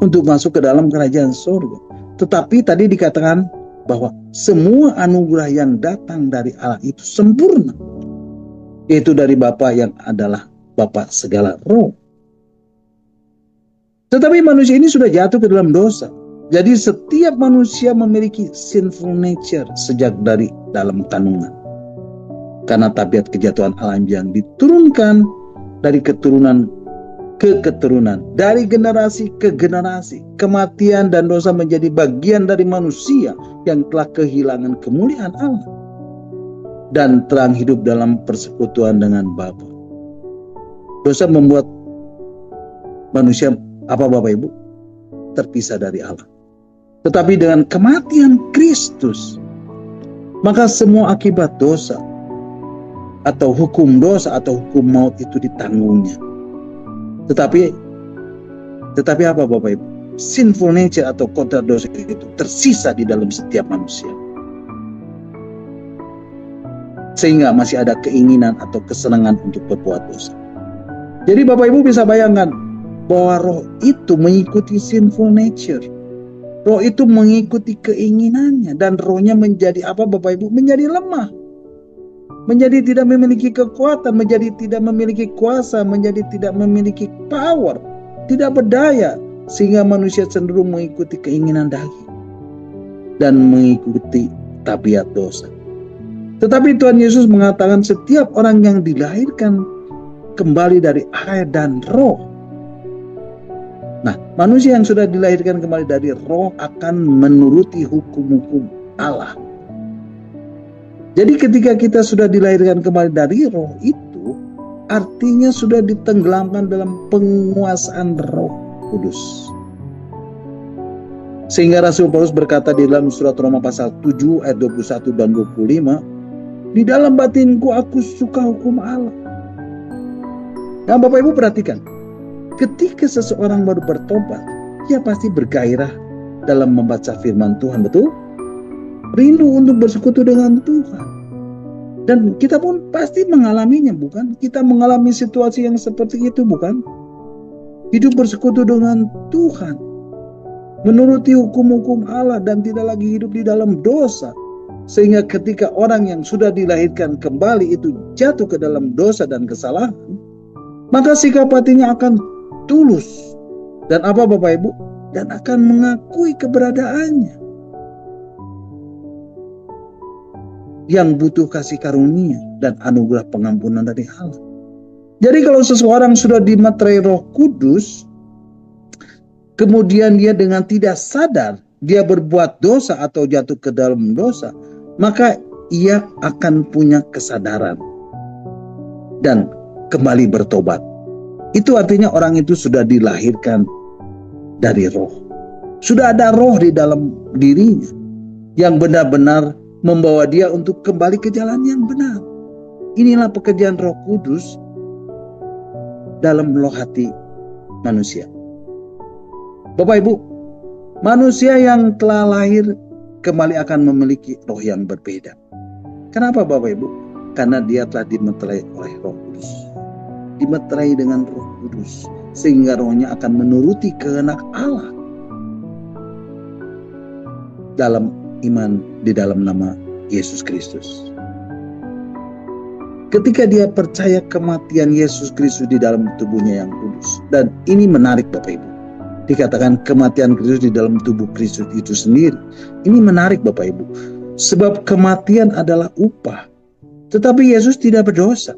untuk masuk ke dalam kerajaan surga. Tetapi tadi dikatakan bahwa semua anugerah yang datang dari Allah itu sempurna, yaitu dari Bapa yang adalah Bapa segala roh. Tetapi manusia ini sudah jatuh ke dalam dosa. Jadi setiap manusia memiliki sinful nature sejak dari dalam kandungan. Karena tabiat kejatuhan alam yang diturunkan dari keturunan ke keturunan, dari generasi ke generasi, kematian dan dosa menjadi bagian dari manusia yang telah kehilangan kemuliaan Allah dan terang hidup dalam persekutuan dengan Bapa. Dosa membuat manusia apa Bapak Ibu? Terpisah dari Allah. Tetapi dengan kematian Kristus, maka semua akibat dosa atau hukum dosa atau hukum maut itu ditanggungnya. Tetapi apa Bapak Ibu? Sinful nature atau kodrat dosa itu tersisa di dalam setiap manusia. Sehingga masih ada keinginan atau kesenangan untuk berbuat dosa. Jadi Bapak Ibu bisa bayangkan bahwa roh itu mengikuti sinful nature. Roh itu mengikuti keinginannya dan rohnya menjadi apa Bapak Ibu? Menjadi lemah. menjadi tidak memiliki kekuatan, menjadi tidak memiliki kuasa, menjadi tidak memiliki power, tidak berdaya, sehingga manusia cenderung mengikuti keinginan daging dan mengikuti tabiat dosa. Tetapi Tuhan Yesus mengatakan setiap orang yang dilahirkan kembali dari air dan roh. Nah, manusia yang sudah dilahirkan kembali dari roh akan menuruti hukum-hukum Allah. Jadi ketika kita sudah dilahirkan kembali dari roh itu, artinya sudah ditenggelamkan dalam penguasaan Roh Kudus. Sehingga Rasul Paulus berkata di dalam surat Roma pasal 7 ayat 21 dan 25, di dalam batinku aku suka hukum Allah. Nah, Bapak Ibu perhatikan, ketika seseorang baru bertobat, dia pasti bergairah dalam membaca firman Tuhan, betul? Rindu untuk bersekutu dengan Tuhan. Dan kita pun pasti mengalaminya, bukan? Kita mengalami situasi yang seperti itu, bukan? Hidup bersekutu dengan Tuhan, menuruti hukum-hukum Allah dan tidak lagi hidup di dalam dosa. Sehingga ketika orang yang sudah dilahirkan kembali itu jatuh ke dalam dosa dan kesalahan, maka sikap hatinya akan tulus. Dan apa Bapak Ibu? Dan akan mengakui keberadaannya. Yang butuh kasih karunia dan anugerah pengampunan dari Allah. Jadi kalau seseorang sudah dimeterai Roh Kudus, kemudian dia dengan tidak sadar dia berbuat dosa atau jatuh ke dalam dosa, maka ia akan punya kesadaran dan kembali bertobat. Itu artinya orang itu sudah dilahirkan dari roh. Sudah ada roh di dalam dirinya yang benar-benar membawa dia untuk kembali ke jalan yang benar. Inilah pekerjaan Roh Kudus dalam loh hati manusia. Bapak Ibu, manusia yang telah lahir kembali akan memiliki roh yang berbeda. Kenapa Bapak Ibu? Karena dia telah dimeterai oleh Roh Kudus. Dimeterai dengan Roh Kudus, sehingga rohnya akan menuruti kehendak Allah dalam iman di dalam nama Yesus Kristus. Ketika dia percaya kematian Yesus Kristus di dalam tubuhnya yang kudus. Dan ini menarik Bapak Ibu. Dikatakan kematian Kristus di dalam tubuh Kristus itu sendiri. Ini menarik Bapak Ibu. Sebab kematian adalah upah. Tetapi Yesus tidak berdosa.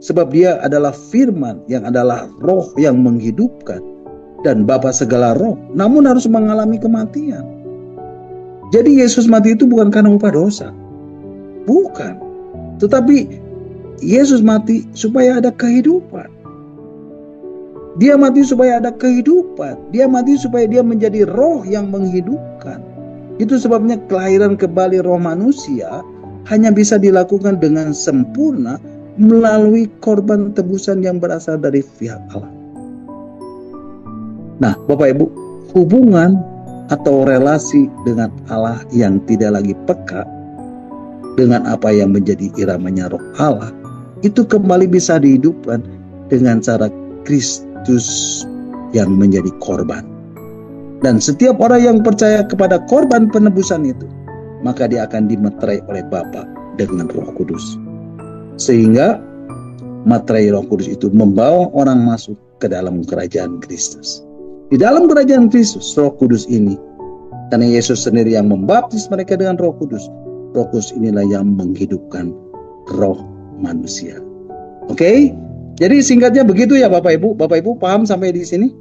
Sebab dia adalah firman yang adalah roh yang menghidupkan. Dan Bapa segala roh. Namun harus mengalami kematian. Jadi Yesus mati itu bukan karena upah dosa. Bukan. Tetapi Yesus mati supaya ada kehidupan. Dia mati supaya ada kehidupan. Dia mati supaya dia menjadi roh yang menghidupkan. Itu sebabnya kelahiran kembali roh manusia hanya bisa dilakukan dengan sempurna melalui korban tebusan yang berasal dari pihak Allah. Nah, Bapak Ibu, hubungan atau relasi dengan Allah yang tidak lagi peka dengan apa yang menjadi iramanya roh Allah, itu kembali bisa dihidupkan dengan cara Kristus yang menjadi korban. Dan setiap orang yang percaya kepada korban penebusan itu, maka dia akan dimeterai oleh Bapa dengan Roh Kudus. Sehingga materai Roh Kudus itu membawa orang masuk ke dalam kerajaan Kristus. Di dalam kerajaan Kristus, Roh Kudus ini, karena Yesus sendiri yang membaptis mereka dengan Roh Kudus, Roh Kudus inilah yang menghidupkan roh manusia. Oke? Jadi singkatnya begitu ya Bapak Ibu. Bapak Ibu paham sampai di sini?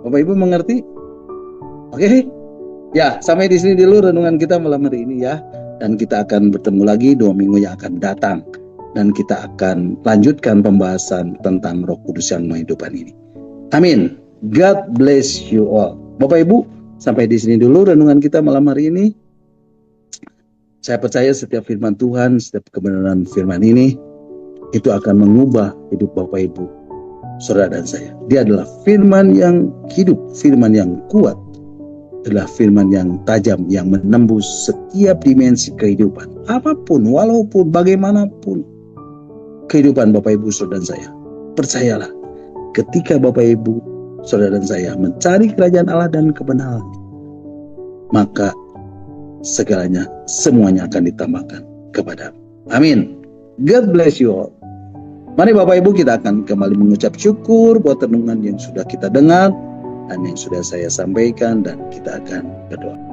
Bapak Ibu mengerti? Oke? Ya, sampai di sini dulu renungan kita malam hari ini ya. Dan kita akan bertemu lagi 2 minggu yang akan datang. Dan kita akan lanjutkan pembahasan tentang Roh Kudus yang menghidupkan ini. Amin. God bless you all. Bapak Ibu, sampai di sini dulu renungan kita malam hari ini. Saya percaya setiap firman Tuhan, setiap kebenaran firman ini, itu akan mengubah hidup Bapak Ibu, saudara dan saya. Dia adalah firman yang hidup, firman yang kuat, adalah firman yang tajam, yang menembus setiap dimensi kehidupan. Apapun, walaupun, bagaimanapun kehidupan Bapak Ibu, saudara dan saya. Percayalah, ketika Bapak Ibu, saudara dan saya mencari kerajaan Allah dan kebenaran, maka segalanya, semuanya akan ditambahkan kepada. Amin. God bless you all. Mari Bapak Ibu, kita akan kembali mengucap syukur buat renungan yang sudah kita dengar dan yang sudah saya sampaikan, dan kita akan berdoa.